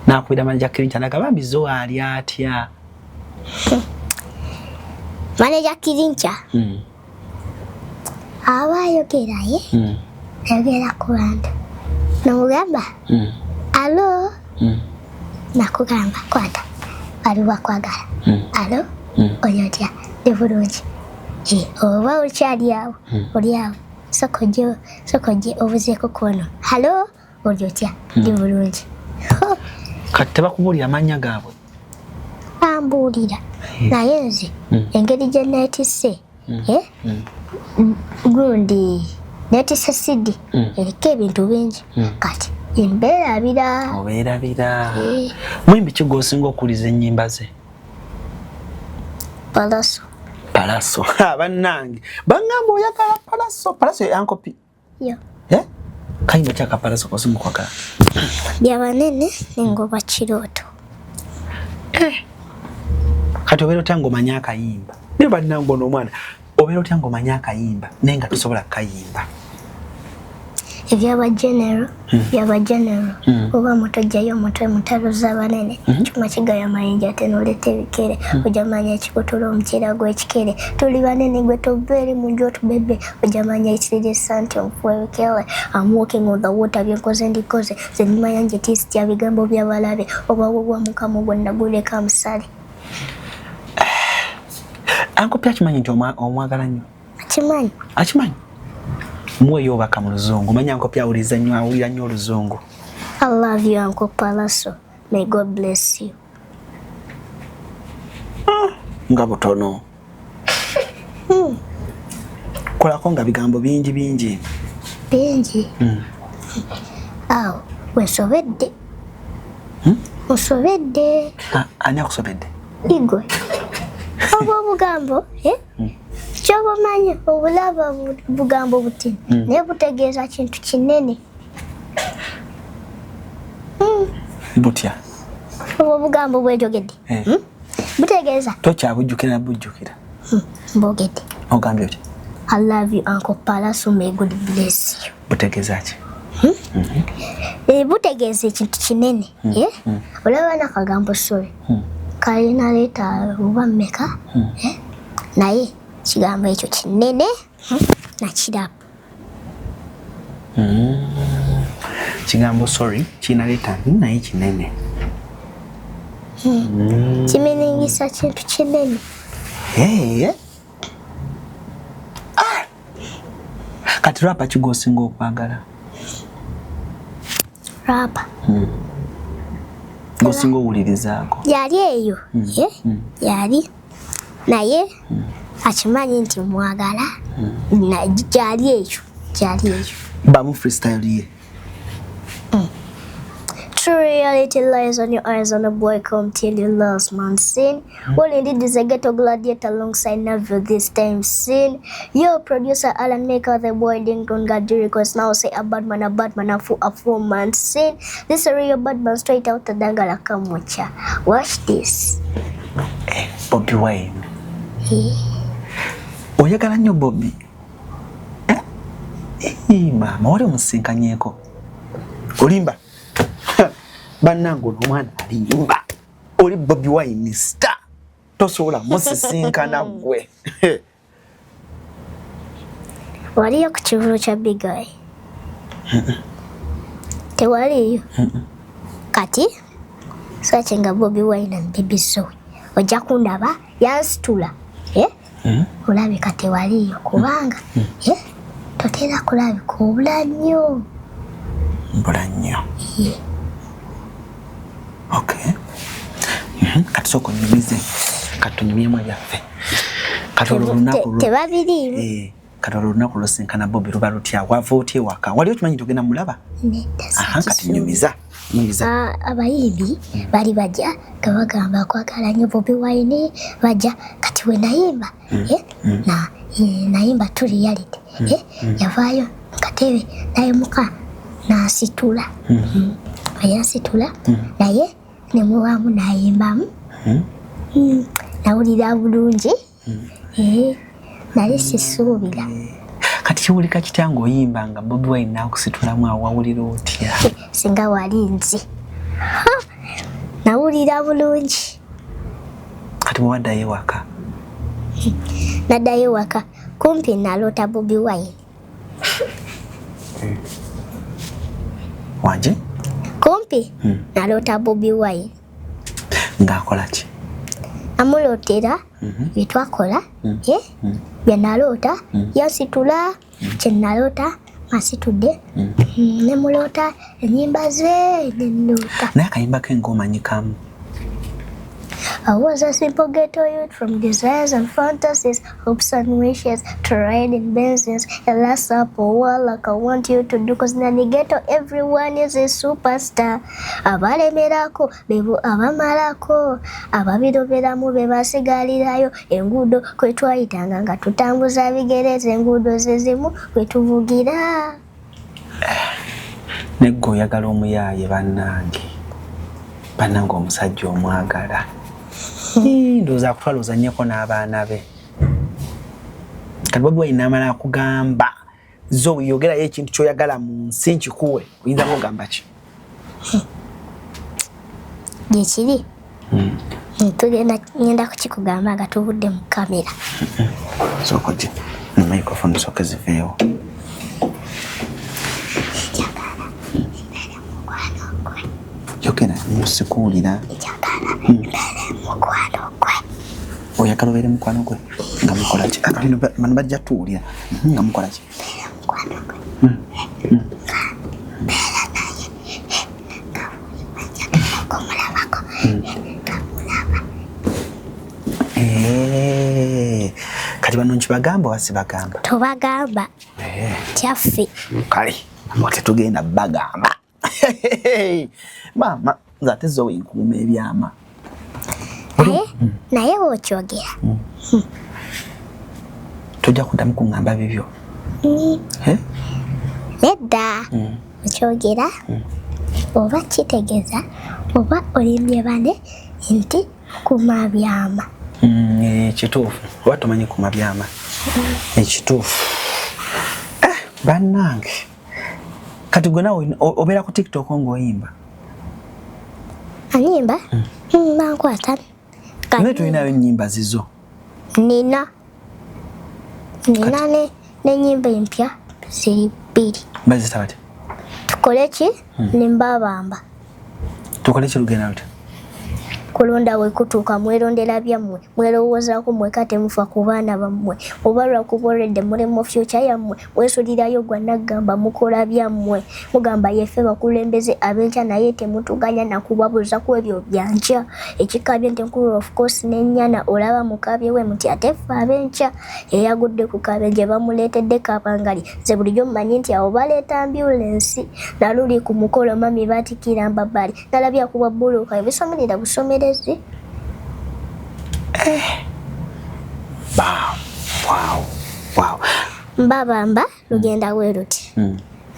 n'akubira manager Kirinja n'agamba zo ali atya. Manager Kirinja ayogera ayogera ku bantu n'omugamba alo nakugamba kwata aliwo akwagala alo oyo otya ndi bulungi oba okyali awo oli awo sokojje obuzeeko kwono alo oli otya ndi bulungi. Kati tebakubuulira amannya gaabwe? Bambuulira naye nze engeri gye neetisse gundi neetisse sidi eriko ebintu bingi kati mbeerabira. Obeerabira. Muyimbi ki gw'osinga okuwuliza ennyimba ze? Palaso. Bannange bangamba oyagala Palaso. Palaso ye Uncle Yo. Kayimba kyaka Palaso kosinga okwagala? Byabanene n'engoba kirooto. Kati obeera otya ng'omanya akayimba? Naye bannange ono omwana obeera otya ng'omanya akayimba naye nga tosobola kayimba? Ebyaba general oba mutojjayo omutwe mutaluza abanene kyuma kigaya mayinja ate n'oleeta ebikere ojja manya ekikutula omukyera gw'ekikere tuli banene gwe tobeere mu nju otubebe ojja manya ekirisa nti omufu ebikere I'm walking on the water byenkoze ndikoze ze nimanya nje tisitya bigambo by'abalabe oba wobwa mukama gwonna guleka musale. Uncle akimanyi nti omwagala nnyo? Akimanyi? Muweyo obaka mu Luzungu. Manya Uncle awulira nnyo Oluzungu. I love you Uncle Palaso. May God bless you. Nga butono. Kolako nga bigambo bingi. Bingi? Awo, wesobedde. Osobedde. Ani akusobedde? Igwe. Oba obugambo, kyoba omanyi obulaba bugambo butini naye butegeeza kintu kinene. Butya? Oba obugambo bwejogedde butegeeza tokyabujjukira bujjukira. Mbogedde. Ogambye otya? I love you Uncle Palaso, may God bless you. Butegeeza ki? Butegeeza ekintu kinene. Olaba n'akagambo sorry kalina leeta oba mmeka naye kigambo ekyo kinene nakirapu. Kigambo sorry kina leeta naye kinene. Kimeningisa kintu kinene. Kati rapa ki gw'osinga okwagala? Rapa gw'osinga owulirizaako? Yali eyo yali naye akimanyi nti mwagala gyali eyo. Bamu freestyle ye. True reality lies on your eyes on a boy come till you last man seen. Well indeed is a ghetto gladiator alongside Neville this time seen. Yo producer Alan Maker the boy didn't got the request now say a bad man a four man seen. This is a real bad man straight out of Dangala Kamucha. Watch this. Bobby Wine. Oyagala nnyo Bobby. Mama wali omusinkanyeko. Olimba. Bannango n'omwana alimba. Oli Bobi Wine star. Tosobola musisinkana gwe. Waliyo ku kivulo kya Big Eye? Tewaliyo? Kati searchinga Bobi Wine and Baby Zoe. Ojja kundaba yansitula. Olabika tewaliyo kubanga totera kulabika obula nnyo. Mbula nnyo. Okay. Kati soko nyumize. Katunyumyemu byaffe. Katolo lunaku. Tebabiri. Katolo lunaku lusinkana Bobi luba lutya wava otya waka. Wali okimanyi togenda mulaba? Kati nyumiza. Abayimbi bali bajja nga bagamba kwagala nnyo Bobi Wine bajja kati we nayimba nayimba tu reality yavaayo katebe naye muka nasitula ayansitula naye nemuwamu nayimbamu nawulira bulungi naye sisuubira. Kati kiwulika kitya ng'oyimba nga Bobi Wine nakusitulamu awo wawulira otya? Singa wali nze nawulira bulungi. Kati muwaddayo ewaka? Naddayo ewaka kumpi naloota Bobi Wine. Wanje? Kumpi naloota Bobi Wine. Ng'akola ki? Amulootera byetwakola bye naloota yansitula kye naloota asitudde nemuloota ennyimba ze nennoota. Naye akayimba ke ng'omanyikamu? I was a simple ghetto youth from desires and fantasies, hopes and wishes to ride in Benzes and last up a wall like I want you to do, cause in the ghetto everyone is a superstar. Abalemerako, bebu abamalako, ababiroberamu bebasigalirayo, enguudo kwe twayitanga nga tutambuza bigere, enguudo ze zimu kwe tuvugira. Neggo oyagala omuyaaye bannange omusajja omwagala. Ndowooza akutwala ozannyeko n'abaana be. Kati Bobi Wine n'amala akugamba zo yogerayo ekintu ky'oyagala mu nsi nkikuwe, oyinza kugamba ki? Gyekiri ngenda kukikugamba nga tubudde mu kamera. Sooka ogye mu microphone sooka ziveewo. Yogera musikuulira. Oyagala obeere mukwano gwe nga mukola ki? Bano bajja tuwulira nga mukola ki? Kati bano nkibagamba oba sibagamba? Tobagamba kyaffe. Kale tetugenda bagamba. Maama nze ate zo wenkuuma ebyama. Naye bw'okyogera tojja kuddamu kuŋŋamba bibyo. Nedda okyogera oba kitegeeza oba olimbye bane nti kuuma byama. Ekituufu oba tomanyi kuuma byama. Ekituufu bannange kati gwe nawe obeera ku TikTok ng'oyimba? Anyimba? Bankwata. Naye tulinayo ennyimba zizo? Nina n'ennyimba empya ziri bbiri. Bazita bati? Tukole ki? Nembabamba. Tukole ki lugenda luti? Kulonda we kutuuka mwerondera byammwe, mwerowoozaako mweka temufa ku baana bammwe, oba lwakuboledde mulemu future yammwe, mwesulirayo gwa naggamba mukola byammwe, mugamba yeffe bakulembeze ab'enkya naye temutuganya na kubabuuza ku ebyo byankya. Ekikabye nti nkulu of course n'ennyana olaba mukabye we muti ate ffe ab'enkya eyagudde ku kabenje bamuleetedde kabangali. Nze bulijjo mmanyi nti awo baleeta ambulance naluli ku mukolo mami batikira mbabali nalabya kuba bbuluuka ebisomerera busomere. Wow. Mbabamba lugenda bwe luti.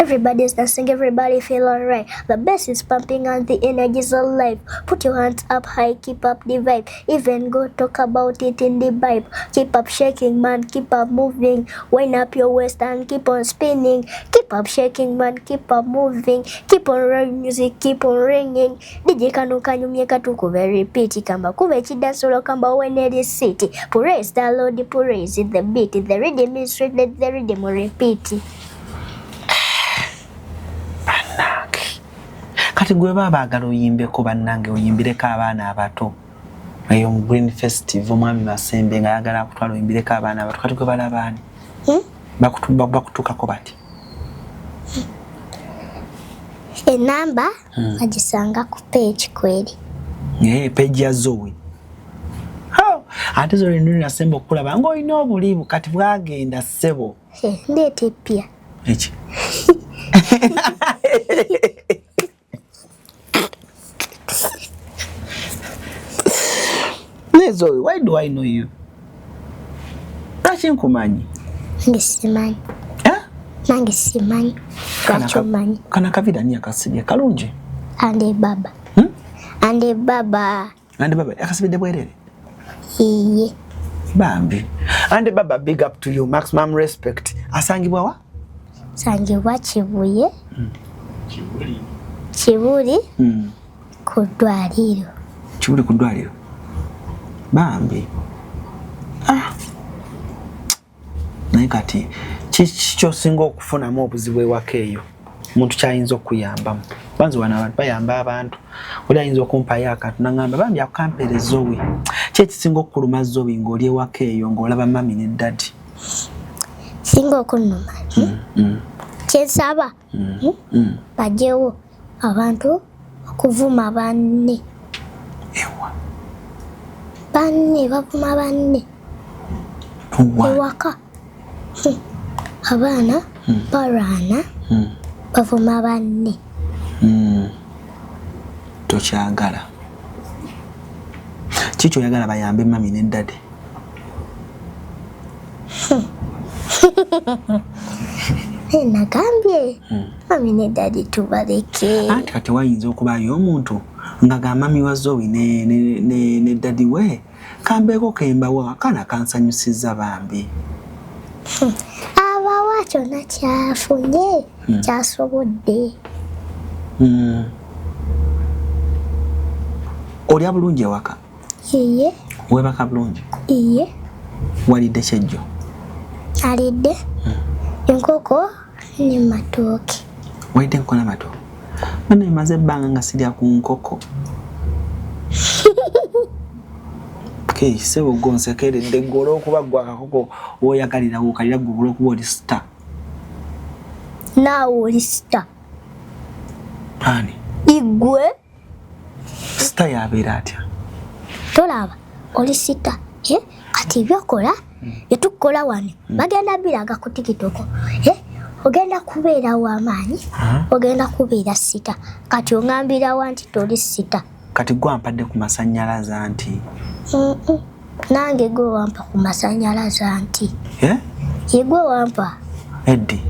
Everybody's dancing, everybody feel alright. The bass is pumping and the energy's alive. Put your hands up high, keep up the vibe. Even go talk about it in the vibe. Keep up shaking, man, keep up moving. Wind up your waist and keep on spinning. Keep up shaking, man, keep up moving. Keep on running music, keep on ringing. DJ kanu kanyumye katuku very pity. Kamba kuve chidansolo kamba weneri city. Praise the Lord, praise the beat. The rhythm is straight, let the rhythm repeat. Kati gwe baba agalo yimbeko bannange oyimbireko abaana abato. Eyo mu Green Festival mwami Masembe nga yagala akutwala oyimbireko abaana abato. Kati gwe balabani. Bakutukako bati. Enamba agisanga ku page kweli. Page ya Zoe. Ate Zoe nuri nasemba okulaba ngo oyina obulibu kati bwagenda ssebo. Ndete pia. Echi. Zoe, why do I know you? Rachin kumanyi. Ngisimanyi. Nangisimanyi. Kachumanyi. Kana kavida ni akasibye kalunje. Ande baba. Ande baba. Ande baba akasibye bwerere. Iye. Bambi. Ande baba, big up to you, maximum respect. Asangibwa wa? Sangibwa Kibuye. Kibuli. Kudwaliro. Kibuli kudwaliro. Bambi. Naye kati kikyo singa okufunamu obuzibu ewaka eyo omuntu kyayinza okuyambamu. Banzi wana abantu bayamba abantu. Oli ayinza okumpayo akantu nangamba bambi akampeere Zoe. Kyekisinga okuluma Zoe ng'oli ewaka eyo ng'olaba mami ne daddy. Singa okunuma. Kyensaba. Bajewo abantu okuvuma banne. Ewa. Banne bavuma banne. Ewaka. Abaana barwana bavuma banne. Tokyagala. Kiki oyagala bayambe mami ne daddy? Nagambye mami ne daddy tubaleke. Ati kati wayinza okubaayo omuntu nga ga mami wa Zoe ne daddy we kambeeko kembawo akana kansanyusiza bambi. Abawa kyonna kyafunye kyasobodde. Olya bulungi ewaka? Iye. Weebaka bulungi? Iye. Walidde kyejjo? Alidde enkoko ne matooke. Walidde enkoko n'amatooke? Bano emaze ebbanga nga sirya ku nkoko. Sebo gonsekeredde gwe olw'okuba gwe akakoko woyagalira wokalira gwe olw'okuba oli star. Naawe oli star. Ani? Igwe. Star yabeera atya? Tolaba oli star. Kati byokola byetukola wano bagenda biraga ku TikTok. Ogenda kubeera w'amaanyi, ogenda kubeera sita. Kati ongambira wa nti toli sita. Kati gwe ampadde ku masannyalaze anti. Nange gwe wampa ku masannyalaze anti. Yegwe wampa. Eddi.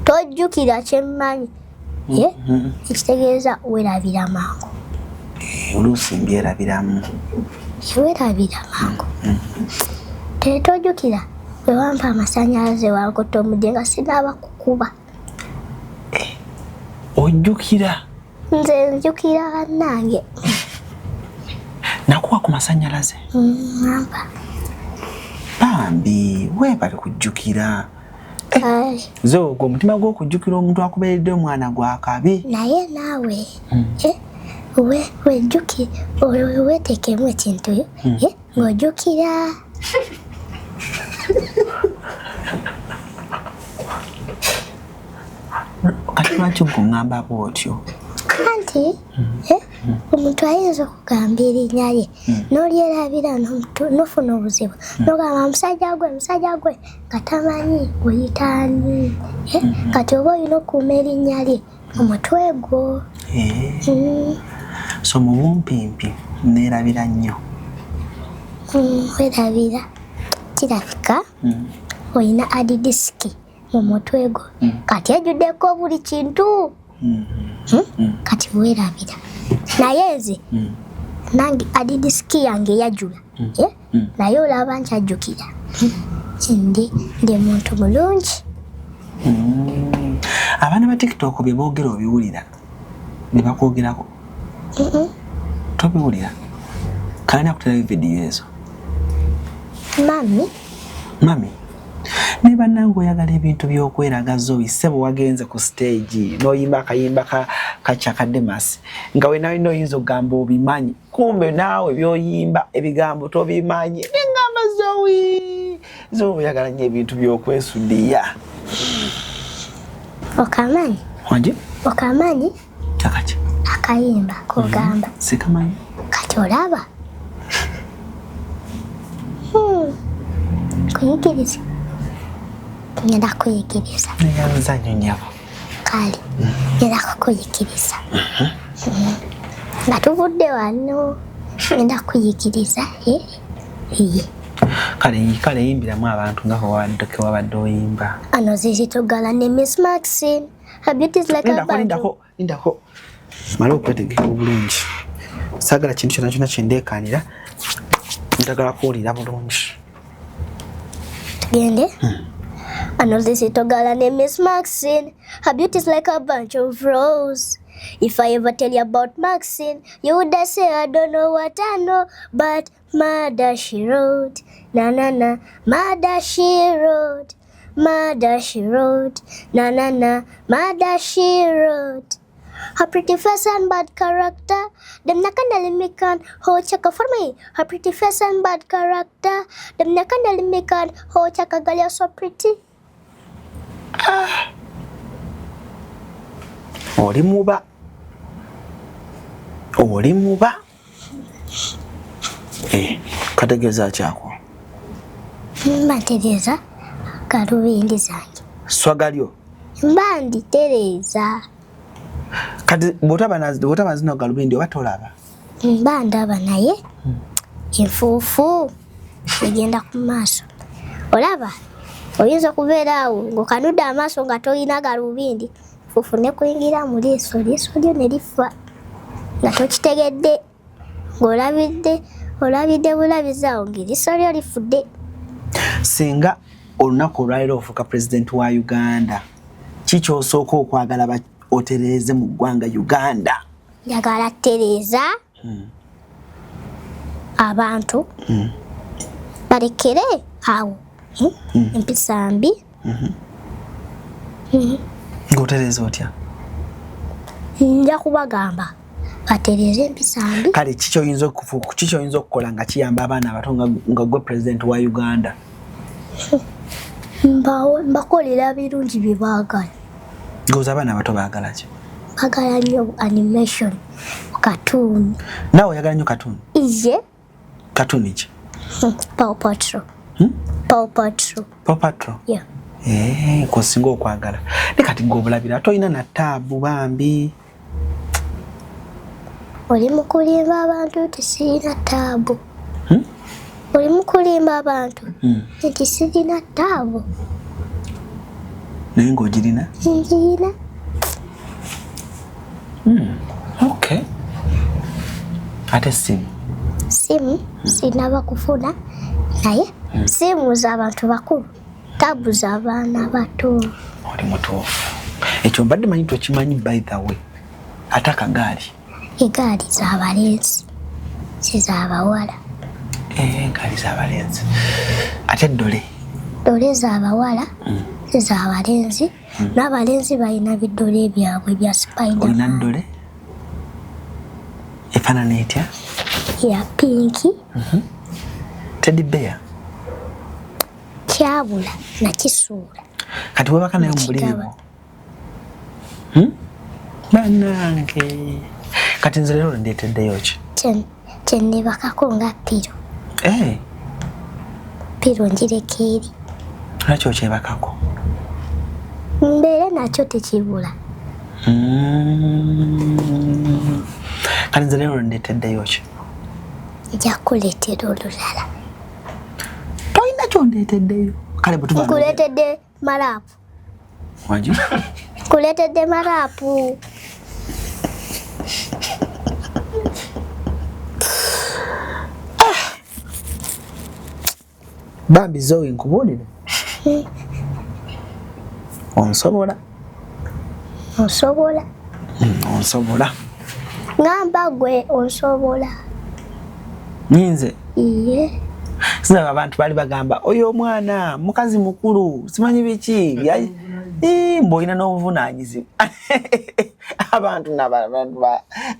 Tojjukira kyemmanyi. Ekitegeeza werabira mangu. Oluusi mbyerabiramu. Werabira mangu. Tojjukira bwe wampa amasannyalaze wankotta omudde nga sinaaba kukuba. Ojjukira? Nze njukira bannange. Nakuwa ku masannyalaze? Wampa. Bambi, weebale kujjukira. Zo, gwe omutima gw'okujjukira omuntu akubeeredde omwana gwa kabi. Naye naawe wejjukira weeteekemu ekintu ng'ojjukira. Kati lwaki ng'oŋŋamba bw'otyo? Anti omuntu ayinza okugamba erinnya lye n'olyerabira n'ofuna obuzibu n'ogamba musajja gwe nga tamanyi oyitaani. Kati oba olina okuuma erinnya lye omutwe gwo. So mu bumpimpi neerabira nnyo. Werabira kirabika olina adidisiki mu mutwe gwo kati ajjuddeko buli kintu kati weerabira naye nze nange adidisiki yange yajula naye olaba nkyajjukira ndi muntu mulungi. Abaana ba TikTok bye boogera obiwulira ne bakwogerako tobiwulira kale nakutera vidiyo ezo mami ne bannange oyagala ebintu by'okweragaza oyise bwe wagenze ku stage n'oyimba akayimba kakyakadde masi nga we nawe oyinza okugamba obimanyi kumbe naawe by'oyimba ebigambo tobimanyi n'engamba zo oyagala nnyo ebintu by'okwesudiya. Okamanyi? Wanje? Okamanyi? Kyakaki? Akayimba kugamba. Sikamanyi. Kati olaba? Kuyigiriza. Ngenda kuyigiriza. Neyanza nnyo nnyabo. Kale. Ngenda kukuyigiriza. Nga tuvudde wano. Ngenda kuyigiriza. Kale yimbiramu abantu nga wabadde oyimba. Ano zizi togala ne Miss Maxine. Her beauty is like a banjo. Indako. Mala okwetegeka obulungi. Sagala kintu kyonna kyendeekaanira. Njagala kuwulira bulungi. Tugende? Ano zizi togala ne Miss Maxine. Her beauty is like a bunch of roses. If I ever tell you about Maxine, you would say I don't know what I know, but mother she wrote, na na na, mother she wrote, mother she wrote, na na na, mother she wrote. Her pretty face and bad character, them na kana limikan ho chaka for me. Her pretty face and bad character, them na kana limikan ho chaka gal so pretty. Oli muba kategeeza kyako mbatereeza galubindi zange swagalyo mbanditereeza kati bw'otaba zino galubindi oba tolaba mbandaba naye enfuufu egenda ku maaso olaba oyinza okubeera awo ng'okanudde amaaso nga tolina galubindi fuufu ne kuyingira mu liiso lyo ne lifa nga tokitegedde ng'olabidde bulabizaawo ng'eriiso lyo lifudde. Singa olunaku olwaliro ofuuka pulezidenti wa Uganda ki ky'osooka okwagala otereeze mu ggwanga Uganda? Njagala tereeza abantu balekere awo empisa mbi. Ng'otereeza otya? Nja kubagamba batereeze empisa mbi. Kale ki ky'oyinza okukola nga kiyamba abaana abato nga gwe pulezidenti wa Uganda? Mbakolera birungi bye baagala. Ng'oza abaana abato baagala ki? Baagala nnyo animation, cartoon. Naawe oyagala nnyo cartoon? Iye. Cartoon ki? Paw Patrol. Paw Patrol. Paw Patrol? Yeah. Kosinga okwagala. Ne kati ng'obulabira toyina na taabu bambi. Oli mu kulimba abantu tisirina taabu. Oli mu kulimba abantu tisirina taabu. Naye ng'ogirina? Ngirina. Okay. Ate simu? Simu sinaba kufuna naye simu z'abantu bakulu, taabu z'abaana bato. Oli mutuufu. Ekyo mbadde manyi tokimanyi by the way. Ate akagaali? Egaali z'abalenzi si z'abawala. Egaali z'abalenzi. Ate ddole? Ddole z'abawala si z'abalenzi. N'abalenzi balina biddole byabwe bya Spiderman. Olina ddole? Efaanana etya? Ya pinki. Teddy bear? Kyabula na kisuula. Kati webaka nayo mu buliri bwo? Bannange. Kati nze leero ndeeteddeyo ki? Kye neebakako nga piro. Piro njireka eri. Lwaki okyebakako? Mbeere nakyo tekibula. Kati nze leero ndeeteddeyo ki? Nja kuleetera olulala. Toyina kyondeeteddeyo? Kale bwe tuba nkuleetedde malaapu. Wanji? Kuletedde marapu. Bambi Zoe nkubulire. Onsobola. Onsobola. Onsobola. Ngamba gwe onsobola. Nyinze. Iye. Sina abantu bali bagamba oyo omwana mukazi mukulu simanyi biki mboina n'obuvunanyizi.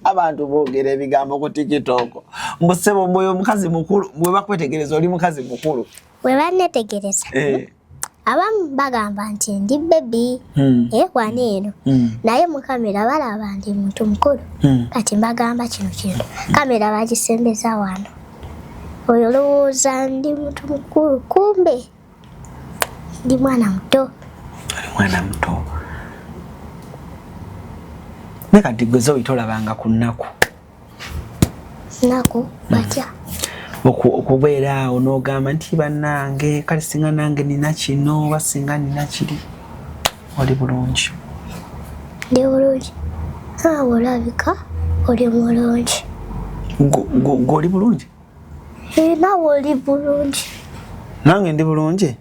Abantu boogera ebigambo ku TikTok. Mbusebo mboyo omukazi mukulu bwe bakwetegereza oli mukazi mukulu. Bwe bannetegereza. Abamu bagamba nti ndi baby. Wano eno. Naye mu kamera balaba ndi muntu mukulu. Kati mbagamba kino kintu. Kamera bagisembeza wano. Oyo lowooza ndi muntu mukulu kumbe ndi mwana muto. Mwana muto. Nekati gwe Zoe tolabanga ku nnaku. Nnaku batya. Okubeera onogamba nti bannange kale singa nange nina kino basinga nina kiri. Oli bulungi. Ndi bulungi. Olabika oli mulungi. Goli bulungi? Nawe oli bulungi. Nange ndi bulungi?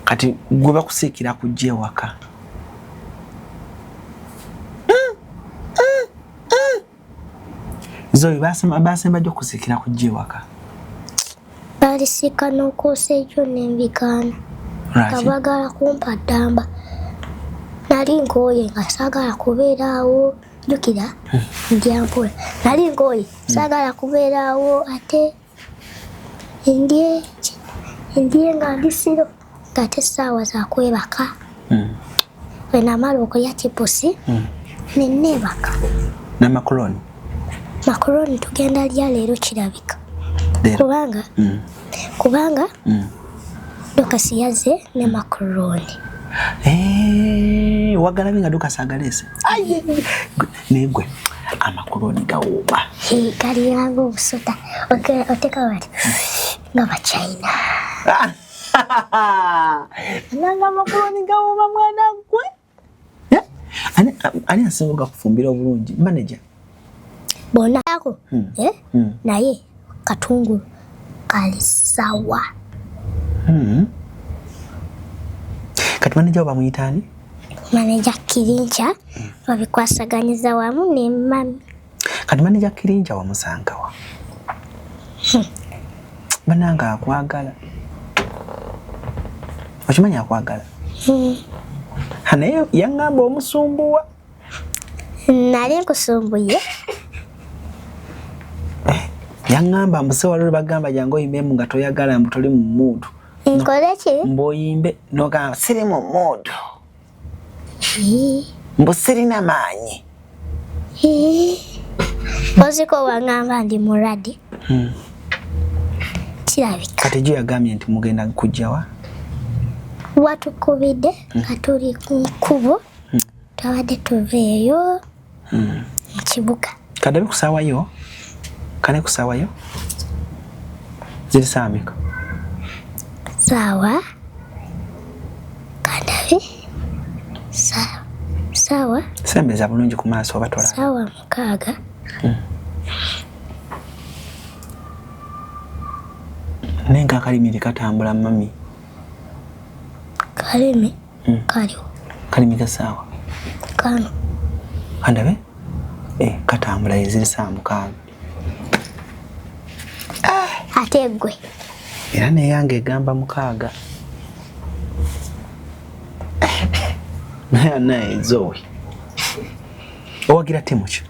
Kati gwe bakusiikira kujja ewaka. Zoe basemba jjo kusiikira kujja ewaka. Balisiika n'okwosa ekyo n'embikaana. Kabagala kumpa ddamba. Nali nkooye nga saagala kubeera awo. Jjukira ndyampola. Nali nkooye saagala kubeera awo ate endye nga ndisiro ng'ate essaawa za kwebaka. Bwe namala okulya chipusi ne neebaka. Na makoloni? Makoloni tugenda lya leero kirabika. Kubanga Dokasi yazze ne makoloni. Wagala nga Dokasi agalese. Negwe amakoloni gawooma. Gali yangu obusoda. Oteka wali nga Bachina. Nanga amakoloni gawooma mwana gwe. Ani asobola kufumbira obulungi? Manager? Bona yako. Naye katungulu kali sawa. Kati manager oba muyitani? Manager Kirincha babikwasaganyiza wamu ne mami. Kati manager Kirincha wamusangawa. Bananga akwagala. Okimanyi akwagala? Hane yangamba omusumbuwa. Nali nkusumbuye. Yangamba mbuse walole bagamba jango imemu nga toyagala mbu toli mu mood. Nkole ki? Mboyimbe noga siri mu mood. Mbusiri na maanyi. Oziko wangamba ndi muradi. Kirabika. Kati juu yagambye nti mugenda kujjawa? Watukubide katuli kubo. Tawade tuveyo. Kibuga. Kadabi kusawayo? Kane kusawayo? Ziri samika? Sawa. Kadabi. Sawa. Sembeza bulungi ku maaso oba tola. Sawa mukaaga. Nenga kalimiri katambula mami. Kalimi? Kaliwo. Kalimi kasawa? Kano. Kandabe? Katambula eziri saa mukaaga. Ate gwe. Era neyange egamba mukaaga. Naye Zoe. Owagira timu ki?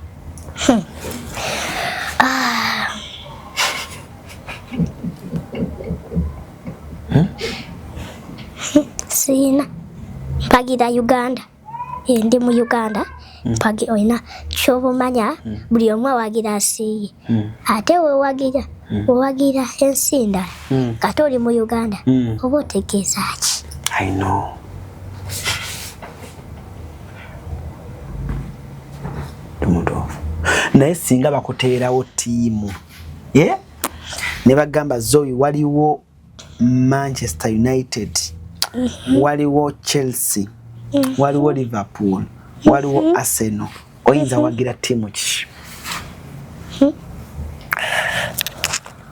Sina. Mpagira Uganda. Ndi mu Uganda. Mpagi oina kyobumanya buli omu awagira asiiye. Ate we wagira ensinda. Kati oli mu Uganda. Oba otegeeza ki? I know. Naye singa bakuteerawo tiimu ne bagamba Zoe waliwo Manchester United waliwo Chelsea, waliwo Liverpool, waliwo Arsenal. Oyinza wagira timu ki?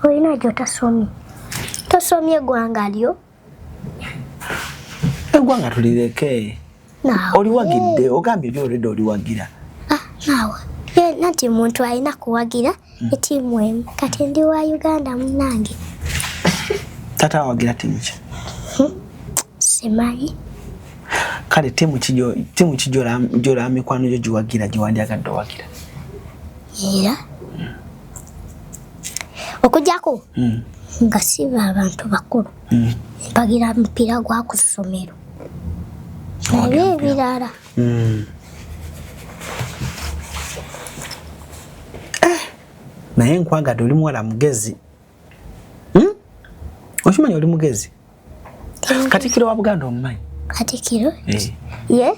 Oyina jotasomye. Tosomye gwanga lyo. Egwanga tulireke. Oliwagidde ogambye byo already oliwagira. Nawe. Nati muntu alina kuwagira etimu emu. Kati ndi wa Uganda munange. Tata wagira timu ki? Simanyi. Kale timu kijora mikwano jo jiwagira jiwandyagadde wagira. Era. Okujjako. Nga siba abantu bakulu. Mpagira mpira gwa ku ssomero. Naye birala. Naye nkwagadde oli muwala mugezi. Okimanyi oli mugezi? Katikkiro wa Buganda omumanyi? Katikkiro? Ye?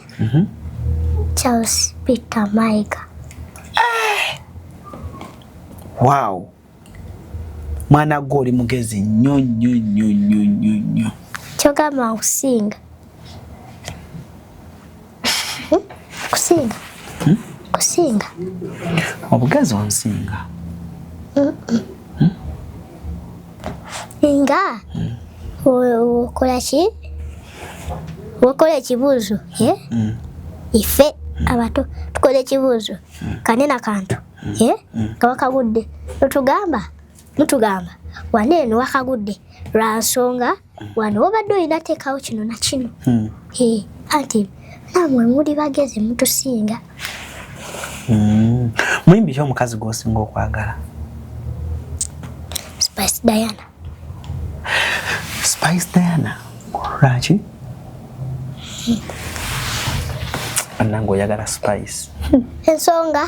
Charles Peter Mayiga. Wow. Mwana gwo oli mugezi nnyo. Kyogamba nkusinga. Kusinga? Kusinga? Obugezi onsinga. Nga okola ki? Okola ekibuuzo, ife abato tukola ekibuuzo kanena kantu, nga wakagudde mutugamba waneeno wakagudde lwa nsonga wano obadde olina teekawo kino na kino. Anti namwe muli bagezi mutusinga. Muyimbi ki omukazi gw'osinga okwagala? Spice Diana. Spice Diana? Lwaki? Annange oyagala Spice. Ensonga?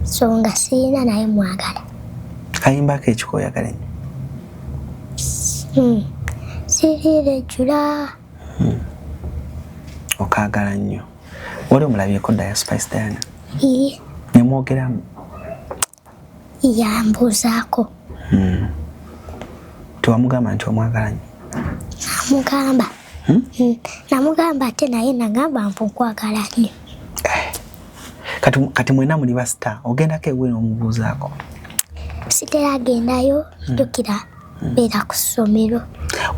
Nsonga siina naye mwagala. Kayimba ke ekikoyagala ennyo? Sirirejjula. Okaagala nnyo. Wali omulabyeko dda ya Spice Diana? Iye. Ne mwogeramu? Yambuuzaako. Tewamugamba nti omwagala nnyo? Namugamba. Namugamba ate naye nagamba mpu nkwagala nnyo. Kati mwena muli ba star, ogendako ewe n'omubuuzaako? Sitera agendayo, jjukira beera ku ssomero.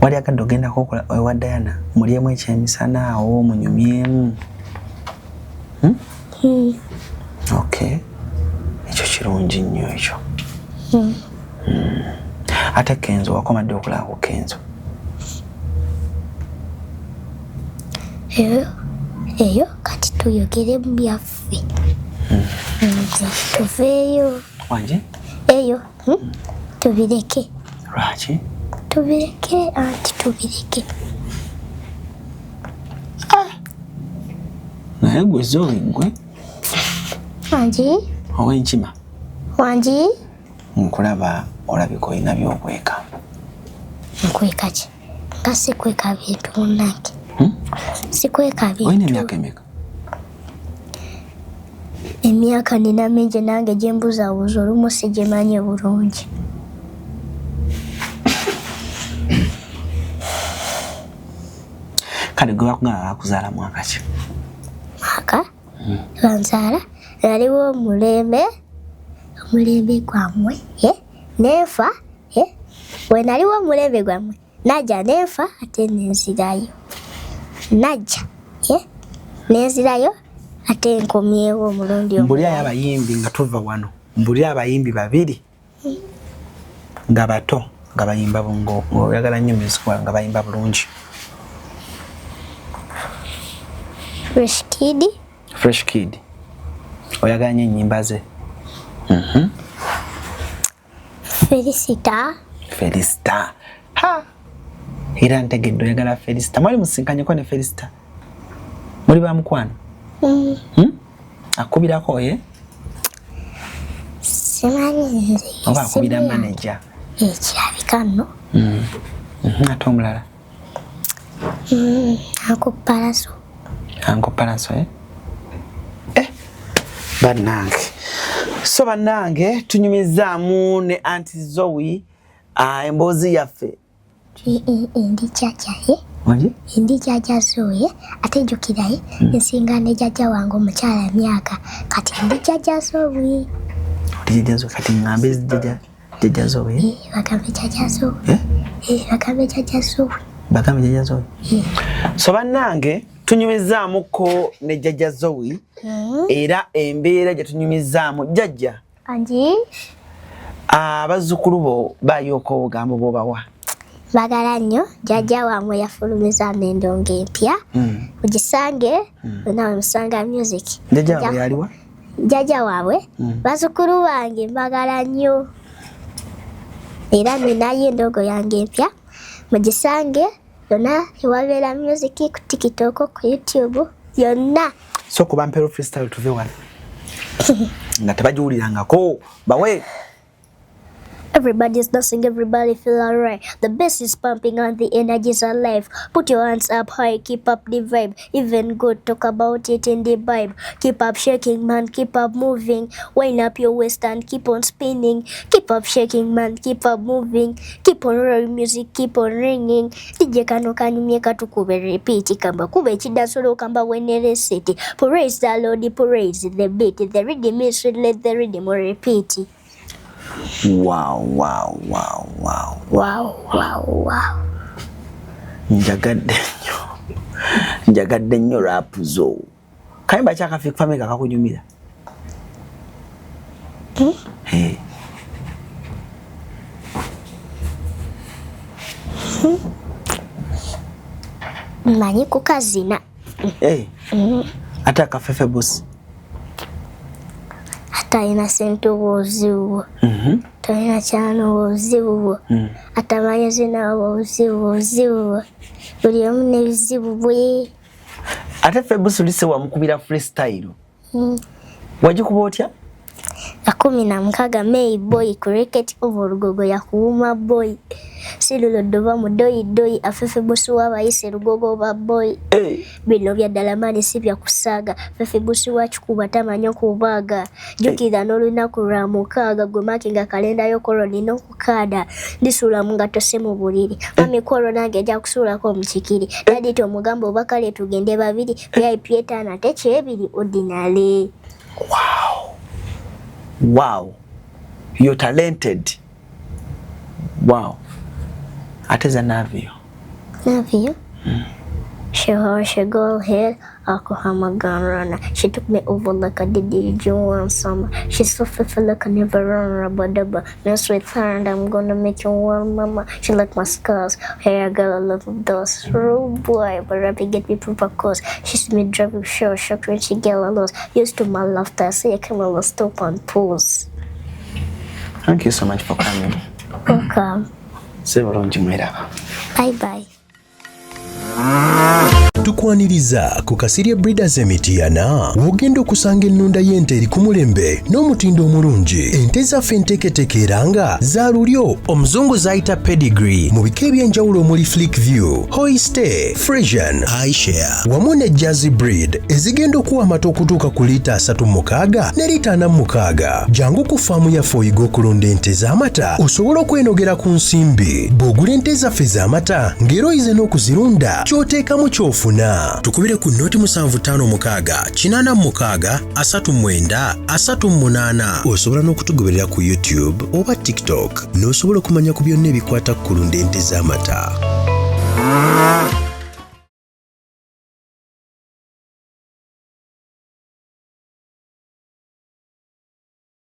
Wali agadde ogendako ewa Diana mulyemu ekyemisana awo munyumyemu? Okay. Ekyo kirungi nnyo ekyo. Ate Kenzo wakomadde okulaba ku Kenzo? Eyo kati tuyogere mu byaffe. Tuveeyo. Wanje? Eyo tubireke. Lwaki? Tubireke anti tubireke. Naye gwe Zoe gwe? Wanji? Ow'enkima? Wanji? Nkulaba olabika olina by'okweka. Nkweka ki? Nga sikweka bintu munnange. Sikweka bintu. Olina emyaka emeka? Emyaka nina mingi nange gye mbuzabuuza olumu sigimanyi bulungi. Kale gwe bakugamba bakuzaala mwaka ki? Mwaka? Banzaala yaliwo omulembe gwammwe nenfa. We naliwo omulembe gwammwe najja nenfa ate nenzirayo. Najja nenzirayo ate nkomyewo omulundi omu. Mbuli abayimbi nga tuva wano. Mbuli abayimbi babiri nga bato nga bayimba bungo. Oyagala nnyo music nga bayimba bulungi. Fresh Kid. Oyagala nnyo ennyimba ze? Felicita. Ha! Era ntegedde oyagala Felicita. Mwali musinkanyeko ne Felicita? Muli ba mukwano? Akubirako ye? Simanyi nze. Oba akubira manager? Kirabika nno. Ate omulala? Anko Palaso, bannange. So bannange tunyumizaamu ne Aunty Zoe emboozi yaffe Ndi chachaye. Wanji? Ndi chacha soye ate jukiraye nsingane chacha wangu mukyala myaka kati ndi chacha sowe. Ndi chacha kati ngambe chacha sowe. Bakambe chacha sowe. Bakambe chacha sowe. Bakambe chacha sowe. So bannange tunyumizaamuko ne jjajja Zoe era embeera gye tunyumizaamu jjajja. Anji? Abazzukulu bo baayoko obugambo bw'obawa? Bagala nnyo jjajja wammwe yafulumiza endongo empya mugisange nawe musanga music. Jjajja waabwe yaliwa? Jjajja waabwe bazzukulu bange mbagala nnyo era ninayo endongo yange empya mugisange yonna ewabeera music ku TikTok ku YouTube yonna. So kuba mpero freestyle tuve wala nga tebagiwulirangako bawe. Everybody's dancing, everybody feel alright. The bass is pumping and the energy's alive. Put your hands up high, keep up the vibe. Even good, talk about it in the vibe. Keep up shaking, man, keep up moving. Wind up your waist and keep on spinning. Keep up shaking, man, keep up moving. Keep on rolling music, keep on ringing. DJ kano kanyumyeka tukube repeat. Kamba kube chida solo kamba wenere city. Praise the Lord, praise the beat. The rhythm is sweet, let the rhythm repeat. Wow. Njagadde nnyo rap zo. Kayimba kyakafe kufameka kakunyumira? Manyi kukazina. Ate akafefe bosi? Ataina sento woziwo. Taina chano woziwo. Atamanya zina woziwo. Buli omu n'ebizibu bwe. Ate Febus ulise wamukubira freestyle. Wagikuba otya? 16 May boy cricket Oburugogo yakuuma boy. Silulo dova mu doyi afefe busu wabayise Rugogo ba boy. Bino bya dalamani si bya kusaaga. Fefe busu wakikuba tamanyo kubaaga. Jukira n'olunaku lwa mukaaga gwe makinga kalenda y'okoloni n'okukaada. Ndisula mu ngato se mu buliri. Amikolo nange ejja kusuulako mu kikiri. Dadi tomugambo bakale tugende babiri. VIP etaano ate kyebiri ordinary. Wow. You're talented. Wow. Ateza Navio. Navio? She was a girl head, Alcohama gun runner. She took me over like I did you one summer. She's so faithful like I never run rubber. No sweet hand, I'm gonna make you warm, mama. She like my scars. Hey, I got a love of those. Rude boy, but rapid get me proper cause. She's me driving sure shocked when she get a loss. Used to my laughter, say I come on stop and pause. Thank you so much for coming. Welcome. Bye bye. Tukwaniriza ku Kasirye Breeders Emitiana wogenda okusanga ennunda y'ente eri ku mulembe n'omutindo omulungi. Ente zaffe enteeketeekeranga za lulyo omuzungu zayita pedigree mu bika ebyenjawulo omuli Flick View, Hoiste, Frisian, iShare wamu ne Jersey breed ezigenda okuwa amata okutuuka ku liita 36 ne liita 46. Jangu ku faamu yaffe oyiga okulunda ente z'amata osobola okwenogera ku nsimbi. Bw'ogula ente zaffe z'amata ng'era oyize n'okuzirunda ky'oteekamu ky'ofuna. Tukubire ku noti 7556 86 39 38. Osobola n'okutugoberera ku YouTube oba TikTok n'osobola okumanya ku byonna ebikwata ku kulunda ente z'amata.